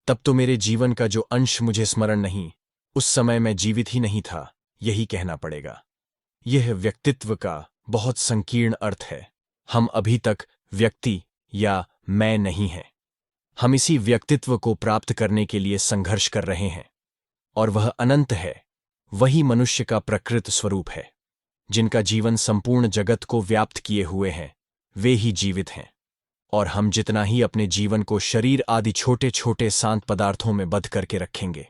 S1: तब तो मेरे जीवन का जो अंश मुझे स्मरण नहीं, उस समय मैं जीवित ही नहीं था, यही कहना पड़ेगा। यह व्यक्तित्व का बहुत संकीर्ण अर्थ है। हम अभी तक व्यक्ति या मैं नहीं हैं। हम इसी व्यक्तित्व को प्राप्त करने के लिए संघर्ष कर रहे हैं और वह अनंत है। वही मनुष्य का प्रकृत स्वरूप है। जिनका जीवन संपूर्ण जगत को व्याप्त किए हुए हैं वे ही जीवित हैं। और हम जितना ही अपने जीवन को शरीर आदि छोटे छोटे शांत पदार्थों में बंद करके रखेंगे,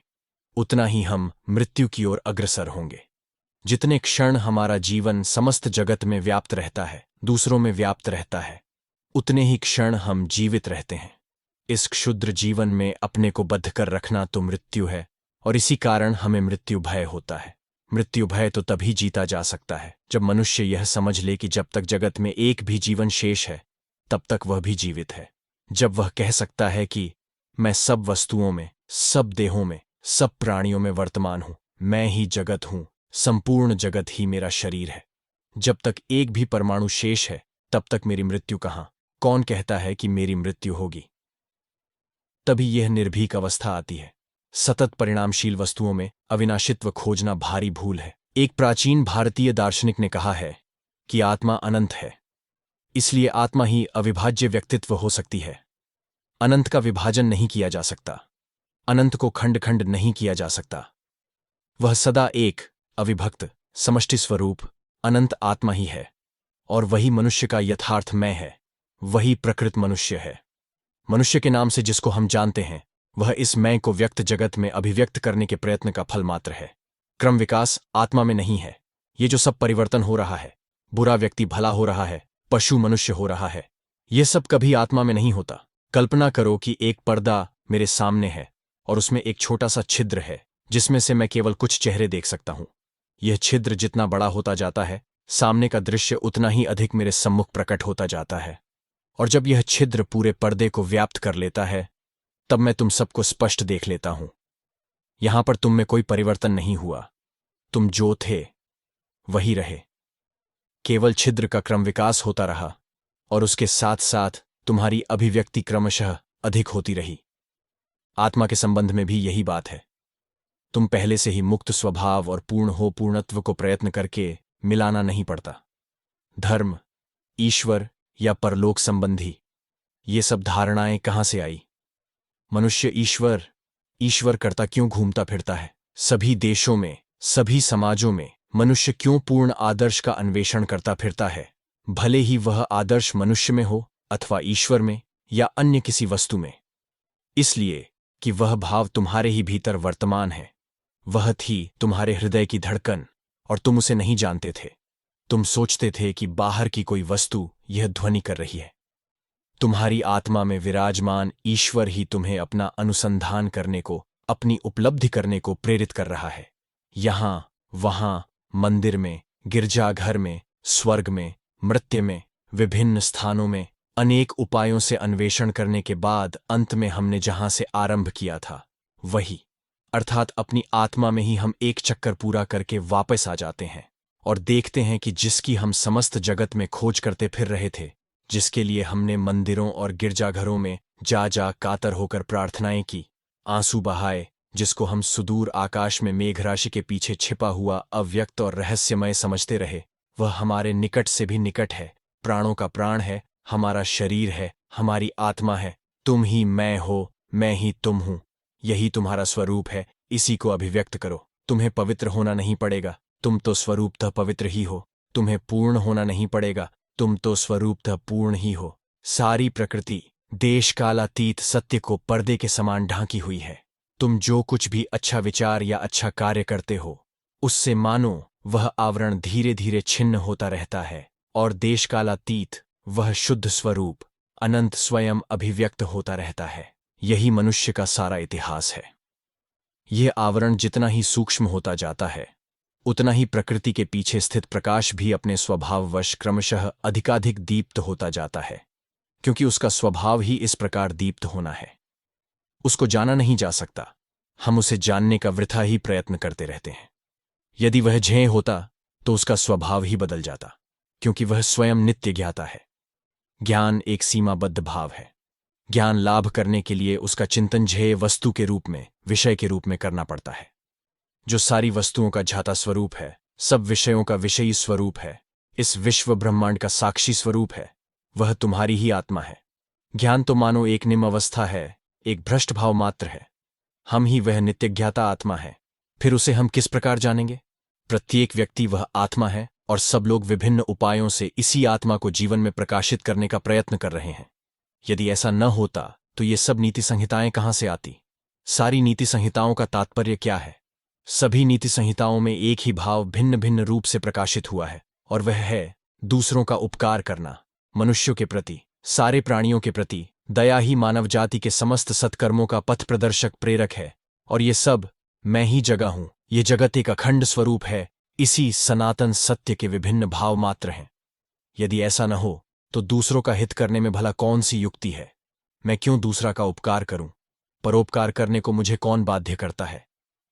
S1: उतना ही हम मृत्यु की ओर अग्रसर होंगे। जितने क्षण हमारा जीवन समस्त जगत में व्याप्त रहता है, दूसरों में व्याप्त रहता है, उतने ही क्षण हम जीवित रहते हैं। इस क्षुद्र जीवन में अपने को बद्ध कर रखना तो मृत्यु है और इसी कारण हमें मृत्यु भय होता है। मृत्यु भय तो तभी जीता जा सकता है जब मनुष्य यह समझ ले कि जब तक जगत में एक भी जीवन शेष है तब तक वह भी जीवित है। जब वह कह सकता है कि मैं सब वस्तुओं में, सब देहों में, सब प्राणियों में वर्तमान हूं, मैं ही जगत हूं, संपूर्ण जगत ही मेरा शरीर है। जब तक एक भी परमाणु शेष है तब तक मेरी मृत्यु कहां? कौन कहता है कि मेरी मृत्यु होगी? तभी यह निर्भीक अवस्था आती है। सतत परिणामशील वस्तुओं में अविनाशित्व खोजना भारी भूल है। एक प्राचीन भारतीय दार्शनिक ने कहा है कि आत्मा अनंत है, इसलिए आत्मा ही अविभाज्य व्यक्तित्व हो सकती है। अनंत का विभाजन नहीं किया जा सकता, अनंत को खंड खंड नहीं किया जा सकता। वह सदा एक अविभक्त समष्टि स्वरूप अनंत आत्मा ही है और वही मनुष्य का यथार्थ मैं है, वही प्रकृत मनुष्य है। मनुष्य के नाम से जिसको हम जानते हैं वह इस मैं को व्यक्त जगत में अभिव्यक्त करने के प्रयत्न का फल मात्र है। क्रम विकास आत्मा में नहीं है। ये जो सब परिवर्तन हो रहा है, बुरा व्यक्ति भला हो रहा है, पशु मनुष्य हो रहा है, ये सब कभी आत्मा में नहीं होता। कल्पना करो कि एक पर्दा मेरे सामने है और उसमें एक छोटा सा छिद्र है जिसमें से मैं केवल कुछ चेहरे देख सकता हूं। यह छिद्र जितना बड़ा होता जाता है, सामने का दृश्य उतना ही अधिक मेरे सम्मुख प्रकट होता जाता है और जब यह छिद्र पूरे पर्दे को व्याप्त कर लेता है तब मैं तुम सबको स्पष्ट देख लेता हूं। यहां पर तुम में कोई परिवर्तन नहीं हुआ, तुम जो थे वही रहे। केवल छिद्र का क्रम विकास होता रहा और उसके साथ साथ तुम्हारी अभिव्यक्ति क्रमशः अधिक होती रही। आत्मा के संबंध में भी यही बात है। तुम पहले से ही मुक्त स्वभाव और पूर्ण हो पूर्णत्व को प्रयत्न करके मिलाना नहीं पड़ता। धर्म, ईश्वर या परलोक संबंधी ये सब धारणाएं कहां से आई? मनुष्य ईश्वर करता क्यों घूमता फिरता है? सभी देशों में, सभी समाजों में मनुष्य क्यों पूर्ण आदर्श का अन्वेषण करता फिरता है, भले ही वह आदर्श मनुष्य में हो अथवा ईश्वर में या अन्य किसी वस्तु में? इसलिए कि वह भाव तुम्हारे ही भीतर वर्तमान है। वह थी तुम्हारे हृदय की धड़कन और तुम उसे नहीं जानते थे। तुम सोचते थे कि बाहर की कोई वस्तु यह ध्वनि कर रही है। तुम्हारी आत्मा में विराजमान ईश्वर ही तुम्हें अपना अनुसंधान करने को, अपनी उपलब्धि करने को प्रेरित कर रहा है। यहां वहां, मंदिर में, गिरजाघर में, स्वर्ग में, मृत्यु में, विभिन्न स्थानों में अनेक उपायों से अन्वेषण करने के बाद अंत में हमने जहां से आरंभ किया था वही अर्थात अपनी आत्मा में ही हम एक चक्कर पूरा करके वापस आ जाते हैं और देखते हैं कि जिसकी हम समस्त जगत में खोज करते फिर रहे थे, जिसके लिए हमने मंदिरों और गिरजाघरों में जा जा कातर होकर प्रार्थनाएं की, आंसू बहाए, जिसको हम सुदूर आकाश में मेघराशि के पीछे छिपा हुआ अव्यक्त और रहस्यमय समझते रहे, वह हमारे निकट से भी निकट है, प्राणों का प्राण है, हमारा शरीर है, हमारी आत्मा है। तुम ही मैं हो, मैं ही तुम हूं। यही तुम्हारा स्वरूप है, इसी को अभिव्यक्त करो। तुम्हें पवित्र होना नहीं पड़ेगा, तुम तो स्वरूपतः पवित्र ही हो। तुम्हें पूर्ण होना नहीं पड़ेगा, तुम तो स्वरूपतः पूर्ण ही हो। सारी प्रकृति देश कालातीत सत्य को पर्दे के समान ढांकी हुई है। तुम जो कुछ भी अच्छा विचार या अच्छा कार्य करते हो, उससे मानो वह आवरण धीरे धीरे छिन्न होता रहता है और देश कालातीत वह शुद्ध स्वरूप अनंत स्वयं अभिव्यक्त होता रहता है। यही मनुष्य का सारा इतिहास है। यह आवरण जितना ही सूक्ष्म होता जाता है, उतना ही प्रकृति के पीछे स्थित प्रकाश भी अपने स्वभाववश क्रमशः अधिकाधिक दीप्त होता जाता है, क्योंकि उसका स्वभाव ही इस प्रकार दीप्त होना है। उसको जाना नहीं जा सकता, हम उसे जानने का वृथा ही प्रयत्न करते रहते हैं। यदि वह झेय होता तो उसका स्वभाव ही बदल जाता, क्योंकि वह स्वयं नित्य ज्ञाता है। ज्ञान एक सीमाबद्ध भाव है। ज्ञान लाभ करने के लिए उसका चिंतन झेय वस्तु के रूप में, विषय के रूप में करना पड़ता है। जो सारी वस्तुओं का झाता स्वरूप है, सब विषयों का विषयी स्वरूप है, इस विश्व ब्रह्मांड का साक्षी स्वरूप है, वह तुम्हारी ही आत्मा है। ज्ञान तो मानो एक निम्न अवस्था है, एक भ्रष्ट भाव मात्र है। हम ही वह नित्य ज्ञाता आत्मा है। फिर उसे हम किस प्रकार जानेंगे? प्रत्येक व्यक्ति वह आत्मा है और सब लोग विभिन्न उपायों से इसी आत्मा को जीवन में प्रकाशित करने का प्रयत्न कर रहे हैं। यदि ऐसा न होता तो ये सब नीति संहिताएं कहां से आती? सारी नीति संहिताओं का तात्पर्य क्या है? सभी नीति संहिताओं में एक ही भाव भिन्न भिन्न रूप से प्रकाशित हुआ है, और वह है दूसरों का उपकार करना। मनुष्यों के प्रति, सारे प्राणियों के प्रति दया ही मानव जाति के समस्त सत्कर्मों का पथ प्रदर्शक प्रेरक है। और ये सब मैं ही जगह हूं। ये जगत एक अखंड स्वरूप है, इसी सनातन सत्य के विभिन्न भाव मात्र हैं। यदि ऐसा न हो तो दूसरों का हित करने में भला कौन सी युक्ति है? मैं क्यों दूसरा का उपकार करूं? परोपकार करने को मुझे कौन बाध्य करता है?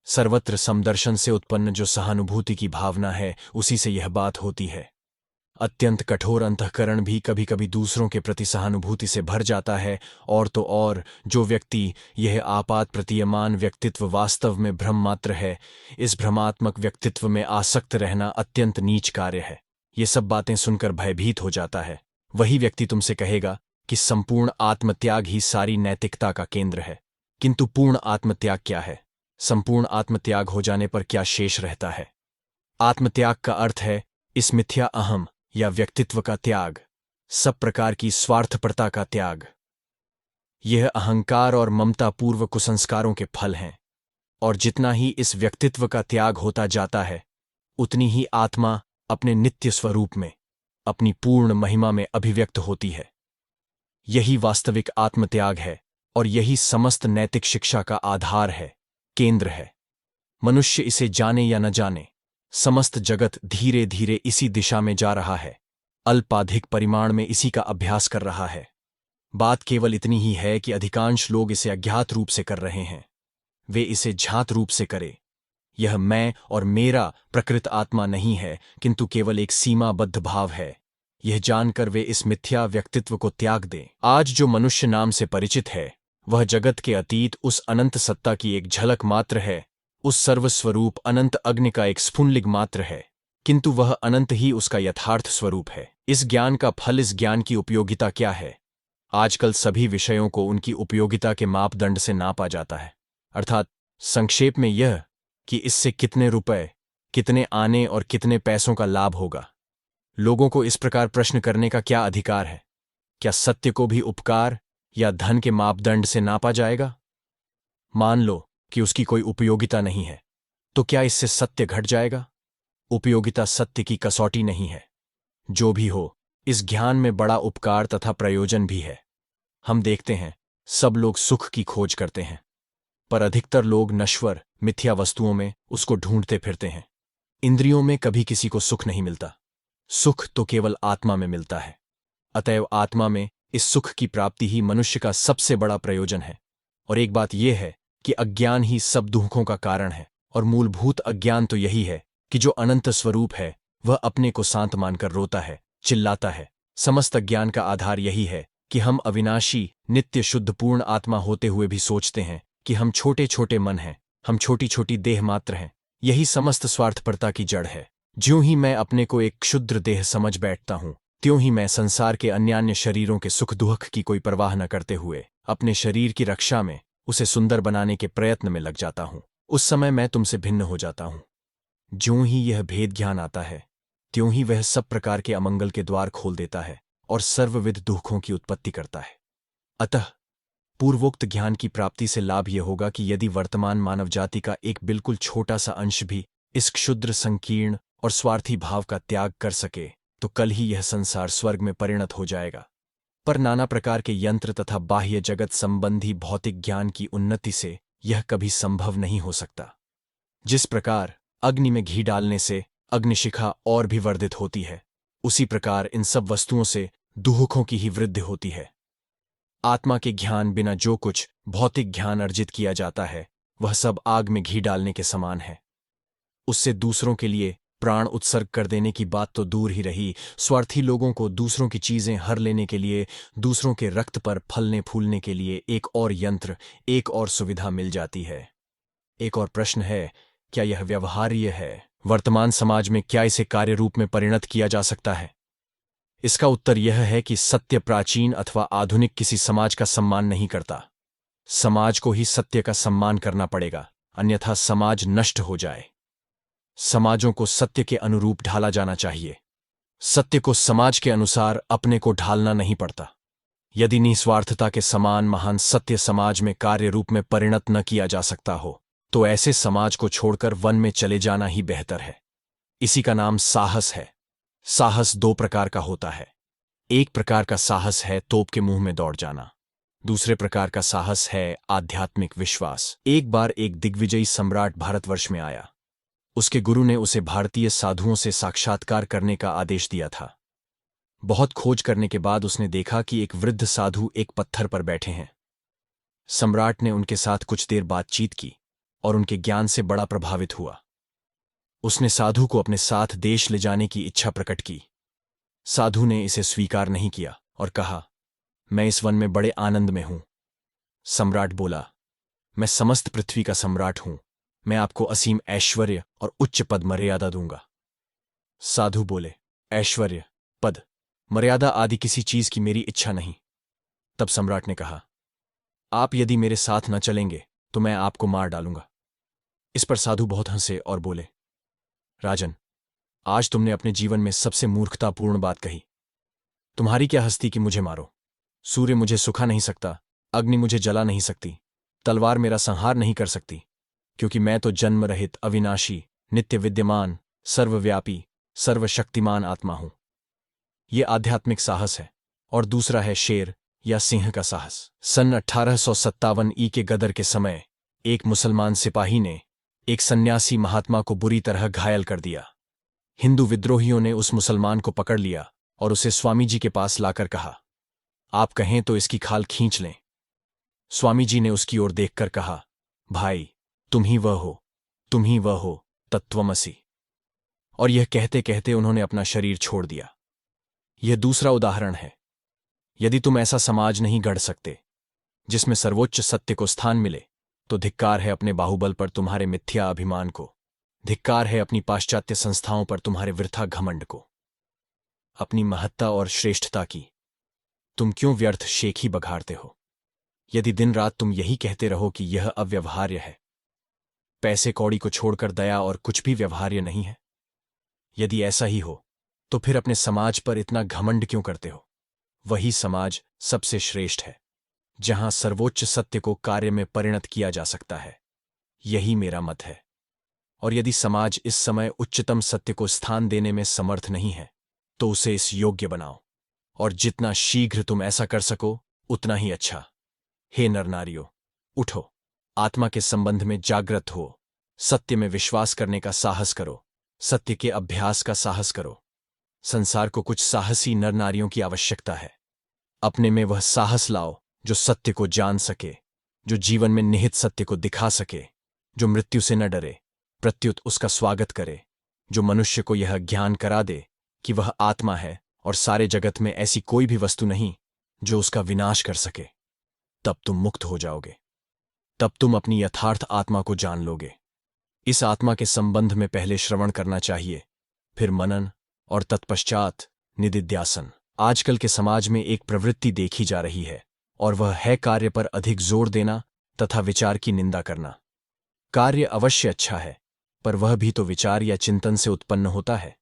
S1: सर्वत्र समदर्शन से उत्पन्न जो सहानुभूति की भावना है, उसी से यह बात होती है। अत्यंत कठोर अंतःकरण भी कभी कभी दूसरों के प्रति सहानुभूति से भर जाता है, और तो और जो व्यक्ति यह आपात प्रतीयमान व्यक्तित्व वास्तव में भ्रम मात्र है, इस भ्रमात्मक व्यक्तित्व में आसक्त रहना अत्यंत नीच कार्य है। ये सब बातें सुनकर भयभीत हो जाता है। वही व्यक्ति तुमसे कहेगा कि संपूर्ण आत्मत्याग ही सारी नैतिकता का केंद्र है। किंतु पूर्ण आत्मत्याग क्या है? संपूर्ण आत्मत्याग हो जाने पर क्या शेष रहता है? आत्मत्याग का अर्थ है इस मिथ्या अहम या व्यक्तित्व का त्याग, सब प्रकार की स्वार्थपरता का त्याग। यह अहंकार और ममतापूर्व कुसंस्कारों के फल हैं, और जितना ही इस व्यक्तित्व का त्याग होता जाता है, उतनी ही आत्मा अपने नित्य स्वरूप में, अपनी पूर्ण महिमा में अभिव्यक्त होती है। यही वास्तविक आत्मत्याग है, और यही समस्त नैतिक शिक्षा का आधार है, केंद्र है। मनुष्य इसे जाने या न जाने, समस्त जगत धीरे धीरे इसी दिशा में जा रहा है, अल्पाधिक परिमाण में इसी का अभ्यास कर रहा है। बात केवल इतनी ही है कि अधिकांश लोग इसे अज्ञात रूप से कर रहे हैं। वे इसे झात रूप से करें। यह मैं और मेरा प्रकृत आत्मा नहीं है, किंतु केवल एक सीमाबद्ध भाव है। यह जानकर वे इस मिथ्या व्यक्तित्व को त्याग दें। आज जो मनुष्य नाम से परिचित है, वह जगत के अतीत उस अनंत सत्ता की एक झलक मात्र है, उस सर्वस्वरूप अनंत अग्नि का एक स्फुलिंग मात्र है, किंतु वह अनंत ही उसका यथार्थ स्वरूप है। इस ज्ञान का फल, इस ज्ञान की उपयोगिता क्या है? आजकल सभी विषयों को उनकी उपयोगिता के मापदंड से नापा जाता है, अर्थात संक्षेप में यह कि इससे कितने रुपए, कितने आने और कितने पैसों का लाभ होगा। लोगों को इस प्रकार प्रश्न करने का क्या अधिकार है? क्या सत्य को भी उपकार या धन के मापदंड से नापा जाएगा? मान लो कि उसकी कोई उपयोगिता नहीं है, तो क्या इससे सत्य घट जाएगा? उपयोगिता सत्य की कसौटी नहीं है। जो भी हो, इस ज्ञान में बड़ा उपकार तथा प्रयोजन भी है। हम देखते हैं सब लोग सुख की खोज करते हैं, पर अधिकतर लोग नश्वर मिथ्या वस्तुओं में उसको ढूंढते फिरते हैं। इंद्रियों में कभी किसी को सुख नहीं मिलता। सुख तो केवल आत्मा में मिलता है। अतएव आत्मा में इस सुख की प्राप्ति ही मनुष्य का सबसे बड़ा प्रयोजन है। और एक बात यह है कि अज्ञान ही सब दुखों का कारण है, और मूलभूत अज्ञान तो यही है कि जो अनंत स्वरूप है वह अपने को शांत मानकर रोता है, चिल्लाता है। समस्त अज्ञान का आधार यही है कि हम अविनाशी, नित्य शुद्ध पूर्ण आत्मा होते हुए भी सोचते हैं कि हम छोटे छोटे मन हैं, हम छोटी छोटी देह मात्र हैं। यही समस्त स्वार्थपरता की जड़ है। ज्यों ही मैं अपने को एक क्षुद्र देह समझ बैठता हूं, त्यों ही मैं संसार के अन्यान्य शरीरों के सुख दुख की कोई परवाह न करते हुए अपने शरीर की रक्षा में, उसे सुंदर बनाने के प्रयत्न में लग जाता हूं। उस समय मैं तुमसे भिन्न हो जाता हूं। ज्यों ही यह भेद ज्ञान आता है, त्यों ही वह सब प्रकार के अमंगल के द्वार खोल देता है और सर्वविध दुखों की उत्पत्ति करता है। अतः पूर्वोक्त ज्ञान की प्राप्ति से लाभ यह होगा कि यदि वर्तमान मानव जाति का एक बिल्कुल छोटा सा अंश भी इस क्षुद्र, संकीर्ण और स्वार्थी भाव का त्याग कर सके तो कल ही यह संसार स्वर्ग में परिणत हो जाएगा। पर नाना प्रकार के यंत्र तथा बाह्य जगत संबंधी भौतिक ज्ञान की उन्नति से यह कभी संभव नहीं हो सकता। जिस प्रकार अग्नि में घी डालने से अग्निशिखा और भी वर्धित होती है, उसी प्रकार इन सब वस्तुओं से दुखों की ही वृद्धि होती है। आत्मा के ज्ञान बिना जो कुछ भौतिक ज्ञान अर्जित किया जाता है वह सब आग में घी डालने के समान है। उससे दूसरों के लिए प्राण उत्सर्ग कर देने की बात तो दूर ही रही, स्वार्थी लोगों को दूसरों की चीजें हर लेने के लिए, दूसरों के रक्त पर फलने फूलने के लिए एक और यंत्र, एक और सुविधा मिल जाती है। एक और प्रश्न है, क्या यह व्यवहार्य है? वर्तमान समाज में क्या इसे कार्य रूप में परिणत किया जा सकता है? इसका उत्तर यह है कि सत्य प्राचीन अथवा आधुनिक किसी समाज का सम्मान नहीं करता। समाज को ही सत्य का सम्मान करना पड़ेगा, अन्यथा समाज नष्ट हो जाए। समाजों को सत्य के अनुरूप ढाला जाना चाहिए। सत्य को समाज के अनुसार अपने को ढालना नहीं पड़ता। यदि निस्वार्थता के समान महान सत्य समाज में कार्य रूप में परिणत न किया जा सकता हो तो ऐसे समाज को छोड़कर वन में चले जाना ही बेहतर है। इसी का नाम साहस है। साहस दो प्रकार का होता है। एक प्रकार का साहस है तोप के मुंह में दौड़ जाना, दूसरे प्रकार का साहस है आध्यात्मिक विश्वास। एक बार एक दिग्विजयी सम्राट भारतवर्ष में आया। उसके गुरु ने उसे भारतीय साधुओं से साक्षात्कार करने का आदेश दिया था। बहुत खोज करने के बाद उसने देखा कि एक वृद्ध साधु एक पत्थर पर बैठे हैं। सम्राट ने उनके साथ कुछ देर बातचीत की और उनके ज्ञान से बड़ा प्रभावित हुआ। उसने साधु को अपने साथ देश ले जाने की इच्छा प्रकट की। साधु ने इसे स्वीकार नहीं किया और कहा, मैं इस वन में बड़े आनंद में हूं। सम्राट बोला, मैं समस्त पृथ्वी का सम्राट हूं, मैं आपको असीम ऐश्वर्य और उच्च पद मर्यादा दूंगा। साधु बोले, ऐश्वर्य, पद, मर्यादा आदि किसी चीज की मेरी इच्छा नहीं। तब सम्राट ने कहा, आप यदि मेरे साथ न चलेंगे तो मैं आपको मार डालूंगा। इस पर साधु बहुत हंसे और बोले, राजन, आज तुमने अपने जीवन में सबसे मूर्खतापूर्ण बात कही। तुम्हारी क्या हस्ती कि मुझे मारो? सूर्य मुझे सुखा नहीं सकता, अग्नि मुझे जला नहीं सकती, तलवार मेरा संहार नहीं कर सकती, क्योंकि मैं तो जन्म रहित, अविनाशी, नित्य विद्यमान, सर्वव्यापी, सर्वशक्तिमान आत्मा हूं। यह आध्यात्मिक साहस है। और दूसरा है शेर या सिंह का साहस। सन 1857 के गदर के समय एक मुसलमान सिपाही ने एक सन्यासी महात्मा को बुरी तरह घायल कर दिया। हिंदू विद्रोहियों ने उस मुसलमान को पकड़ लिया और उसे स्वामी जी के पास लाकर कहा, आप कहें तो इसकी खाल खींच लें। स्वामी जी ने उसकी ओर देखकर कहा, भाई, तुम ही वह हो, तुम ही वह हो, तत्वमसि। और यह कहते कहते उन्होंने अपना शरीर छोड़ दिया। यह दूसरा उदाहरण है। यदि तुम ऐसा समाज नहीं गढ़ सकते जिसमें सर्वोच्च सत्य को स्थान मिले तो धिक्कार है अपने बाहुबल पर, तुम्हारे मिथ्या अभिमान को। धिक्कार है अपनी पाश्चात्य संस्थाओं पर, तुम्हारे वृथा घमंड को। अपनी महत्ता और श्रेष्ठता की तुम क्यों व्यर्थ शेख ही बघाड़ते हो? यदि दिन रात तुम यही कहते रहो कि यह अव्यवहार्य है, पैसे कौड़ी को छोड़कर दया और कुछ भी व्यवहार्य नहीं है, यदि ऐसा ही हो तो फिर अपने समाज पर इतना घमंड क्यों करते हो? वही समाज सबसे श्रेष्ठ है जहां सर्वोच्च सत्य को कार्य में परिणत किया जा सकता है। यही मेरा मत है। और यदि समाज इस समय उच्चतम सत्य को स्थान देने में समर्थ नहीं है तो उसे इस योग्य बनाओ, और जितना शीघ्र तुम ऐसा कर सको उतना ही अच्छा। हे नरनारियों, उठो, आत्मा के संबंध में जागृत हो, सत्य में विश्वास करने का साहस करो, सत्य के अभ्यास का साहस करो। संसार को कुछ साहसी नरनारियों की आवश्यकता है। अपने में वह साहस लाओ जो सत्य को जान सके, जो जीवन में निहित सत्य को दिखा सके, जो मृत्यु से न डरे, प्रत्युत उसका स्वागत करे, जो मनुष्य को यह ज्ञान करा दे कि वह आत्मा है और सारे जगत में ऐसी कोई भी वस्तु नहीं जो उसका विनाश कर सके। तब तुम मुक्त हो जाओगे, तब तुम अपनी यथार्थ आत्मा को जान लोगे। इस आत्मा के संबंध में पहले श्रवण करना चाहिए, फिर मनन और तत्पश्चात निदिध्यासन। आजकल के समाज में एक प्रवृत्ति देखी जा रही है और वह है कार्य पर अधिक जोर देना तथा विचार की निंदा करना। कार्य अवश्य अच्छा है, पर वह भी तो विचार या चिंतन से उत्पन्न होता है।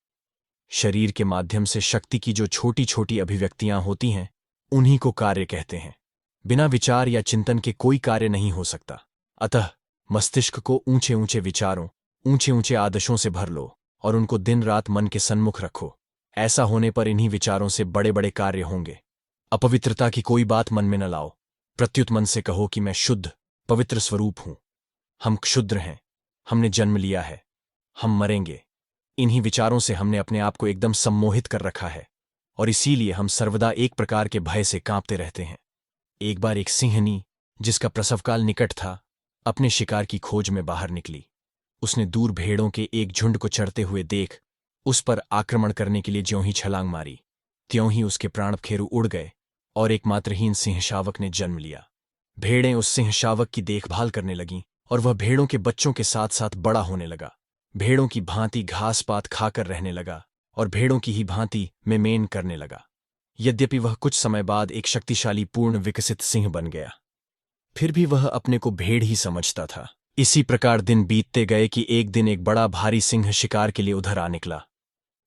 S1: शरीर के माध्यम से शक्ति की जो छोटी छोटी अभिव्यक्तियां होती हैं, उन्हीं को कार्य कहते हैं। बिना विचार या चिंतन के कोई कार्य नहीं हो सकता। अतः मस्तिष्क को ऊंचे ऊंचे विचारों, ऊंचे ऊंचे आदर्शों से भर लो और उनको दिन रात मन के सन्मुख रखो। ऐसा होने पर इन्हीं विचारों से बड़े बड़े कार्य होंगे। अपवित्रता की कोई बात मन में न लाओ, प्रत्युत मन से कहो कि मैं शुद्ध पवित्र स्वरूप हूं। हम क्षुद्र हैं, हमने जन्म लिया है, हम मरेंगे। इन्हीं विचारों से हमने अपने आप को एकदम सम्मोहित कर रखा है और इसीलिए हम सर्वदा एक प्रकार के भय से कांपते रहते हैं। एक बार एक सिंहनी, जिसका प्रसवकाल निकट था, अपने शिकार की खोज में बाहर निकली। उसने दूर भेड़ों के एक झुंड को चढ़ते हुए देख उस पर आक्रमण करने के लिए ज्यों ही छलांग मारी, त्यों ही उसके प्राण खेरु उड़ गए और एक मात्रहीन सिंह शावक ने जन्म लिया। भेड़ें उस सिंह शावक की देखभाल करने लगीं और वह भेड़ों के बच्चों के साथ साथ बड़ा होने लगा। भेड़ों की भांति घास पात खाकर रहने लगा और भेड़ों की ही भांति मेन करने लगा। यद्यपि वह कुछ समय बाद एक शक्तिशाली पूर्ण विकसित सिंह बन गया, फिर भी वह अपने को भेड़ ही समझता था। इसी प्रकार दिन बीतते गए कि एक दिन एक बड़ा भारी सिंह शिकार के लिए उधर आ निकला,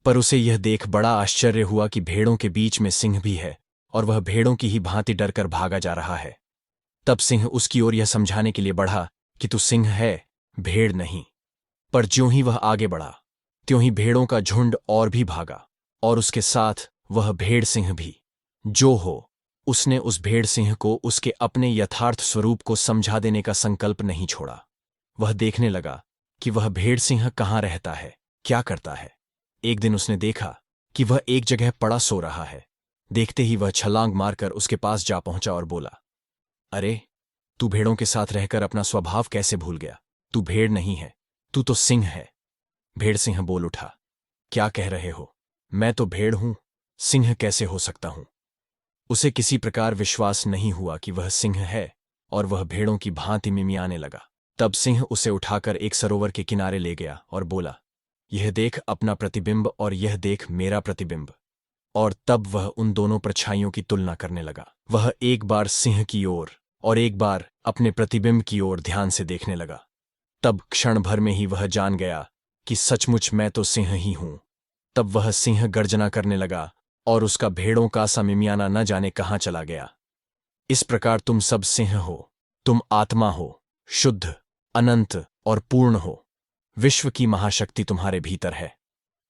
S1: पर उसे यह देख बड़ा आश्चर्य हुआ कि भेड़ों के बीच में सिंह भी है और वह भेड़ों की ही भांति डरकर भागा जा रहा है। तब सिंह उसकी ओर यह समझाने के लिए बढ़ा कि तू सिंह है, भेड़ नहीं। पर ज्यों ही वह आगे बढ़ा, त्यों ही भेड़ों का झुंड और भी भागा और उसके साथ वह भेड़ सिंह भी। जो हो, उसने उस भेड़ सिंह को उसके अपने यथार्थ स्वरूप को समझा देने का संकल्प नहीं छोड़ा। वह देखने लगा कि वह भेड़ सिंह कहाँ रहता है, क्या करता है। एक दिन उसने देखा कि वह एक जगह पड़ा सो रहा है। देखते ही वह छलांग मारकर उसके पास जा पहुंचा और बोला, अरे, तू भेड़ों के साथ रहकर अपना स्वभाव कैसे भूल गया? तू भेड़ नहीं है, तू तो सिंह है। भेड़ सिंह बोल उठा, क्या कह रहे हो? मैं तो भेड़ हूं, सिंह कैसे हो सकता हूं? उसे किसी प्रकार विश्वास नहीं हुआ कि वह सिंह है और वह भेड़ों की भांति मिमियाने लगा। तब सिंह उसे उठाकर एक सरोवर के किनारे ले गया और बोला, यह देख अपना प्रतिबिंब और यह देख मेरा प्रतिबिंब। और तब वह उन दोनों परछाइयों की तुलना करने लगा। वह एक बार सिंह की ओर और एक बार अपने प्रतिबिंब की ओर ध्यान से देखने लगा। तब क्षण भर में ही वह जान गया कि सचमुच मैं तो सिंह ही हूं। तब वह सिंह गर्जना करने लगा और उसका भेड़ों का सा मिमियाना न जाने कहाँ चला गया। इस प्रकार तुम सब सिंह हो, तुम आत्मा हो, शुद्ध, अनंत और पूर्ण हो। विश्व की महाशक्ति तुम्हारे भीतर है।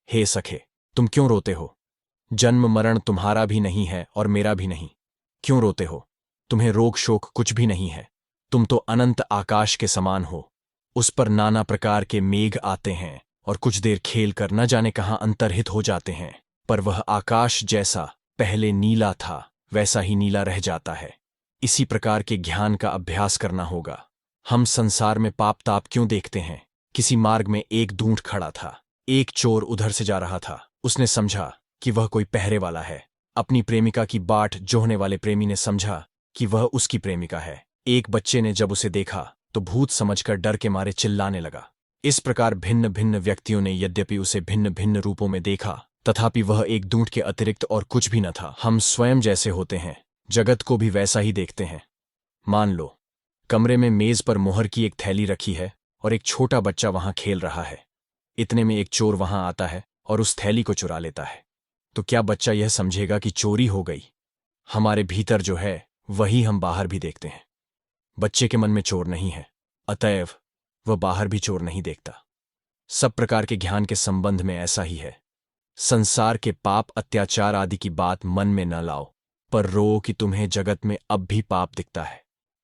S1: हे सखे, तुम क्यों रोते हो? जन्म मरण तुम्हारा भी नहीं है और मेरा भी नहीं। क्यों रोते हो? तुम्हें रोग शोक कुछ भी नहीं है। तुम तो अनंत आकाश के समान हो। उस पर नाना प्रकार के मेघ आते हैं और कुछ देर खेल कर न जाने कहाँ अंतर्हित हो जाते हैं, पर वह आकाश जैसा पहले नीला था वैसा ही नीला रह जाता है। इसी प्रकार के ज्ञान का अभ्यास करना होगा। हम संसार में पाप ताप क्यों देखते हैं? किसी मार्ग में एक दूंट खड़ा था। एक चोर उधर से जा रहा था। उसने समझा कि वह कोई पहरे वाला है। अपनी प्रेमिका की बाट जोहने वाले प्रेमी ने समझा कि वह उसकी प्रेमिका है। एक बच्चे ने जब उसे देखा तो भूत समझकर डर के मारे चिल्लाने लगा। इस प्रकार भिन्न भिन्न व्यक्तियों ने यद्यपि उसे भिन्न भिन्न रूपों में देखा, तथापि वह एक दूंट के अतिरिक्त और कुछ भी न था। हम स्वयं जैसे होते हैं, जगत को भी वैसा ही देखते हैं। मान लो, कमरे में मेज पर मोहर की एक थैली रखी है और एक छोटा बच्चा वहां खेल रहा है। इतने में एक चोर वहां आता है और उस थैली को चुरा लेता है। तो क्या बच्चा यह समझेगा कि चोरी हो गई? हमारे भीतर जो है वही हम बाहर भी देखते हैं। बच्चे के मन में चोर नहीं है, अतएव वह बाहर भी चोर नहीं देखता। सब प्रकार के ज्ञान के संबंध में ऐसा ही है। संसार के पाप अत्याचार आदि की बात मन में न लाओ, पर रो कि तुम्हें जगत में अब भी पाप दिखता है।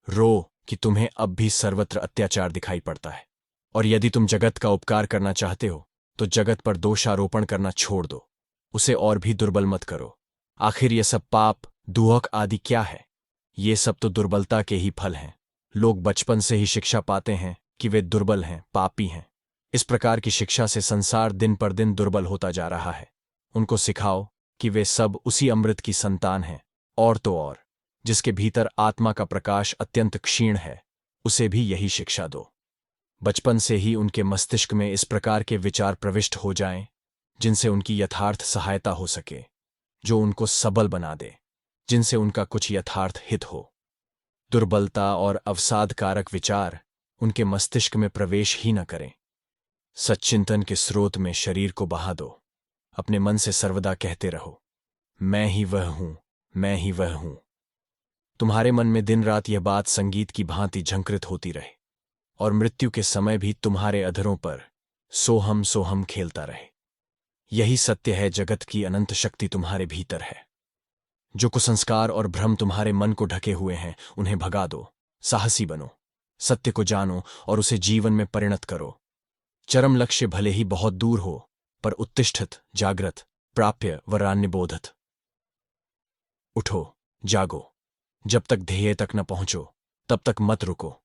S1: रो कि तुम्हें अब भी सर्वत्र अत्याचार दिखाई पड़ता है। और यदि तुम जगत का उपकार करना चाहते हो तो जगत पर दोषारोपण करना छोड़ दो, उसे और भी दुर्बल मत करो। आखिर ये सब पाप दुहक आदि क्या है? ये सब तो दुर्बलता के ही फल हैं। लोग बचपन से ही शिक्षा पाते हैं कि वे दुर्बल हैं, पापी हैं। इस प्रकार की शिक्षा से संसार दिन पर दिन दुर्बल होता जा रहा है। उनको सिखाओ कि वे सब उसी अमृत की संतान हैं, और तो और जिसके भीतर आत्मा का प्रकाश अत्यंत क्षीण है, उसे भी यही शिक्षा दो। बचपन से ही उनके मस्तिष्क में इस प्रकार के विचार प्रविष्ट हो जाएं, जिनसे उनकी यथार्थ सहायता हो सके, जो उनको सबल बना दे, जिनसे उनका कुछ यथार्थ हित हो। दुर्बलता और अवसादकारक विचार उनके मस्तिष्क में प्रवेश ही न करें। सच्चिंतन के स्रोत में शरीर को बहा दो। अपने मन से सर्वदा कहते रहो, मैं ही वह हूं, मैं ही वह हूं। तुम्हारे मन में दिन रात यह बात संगीत की भांति झंकृत होती रहे, और मृत्यु के समय भी तुम्हारे अधरों पर सोहम सोहम खेलता रहे। यही सत्य है, जगत की अनंत शक्ति तुम्हारे भीतर है। जो कुसंस्कार और भ्रम तुम्हारे मन को ढके हुए हैं, उन्हें भगा दो। साहसी बनो, सत्य को जानो और उसे जीवन में परिणत करो। चरम लक्ष्य भले ही बहुत दूर हो, पर उत्तिष्ठत, जागृत, प्राप्य वरान्यबोधत। उठो, जागो। जब तक ध्येय तक न पहुंचो, तब तक मत रुको।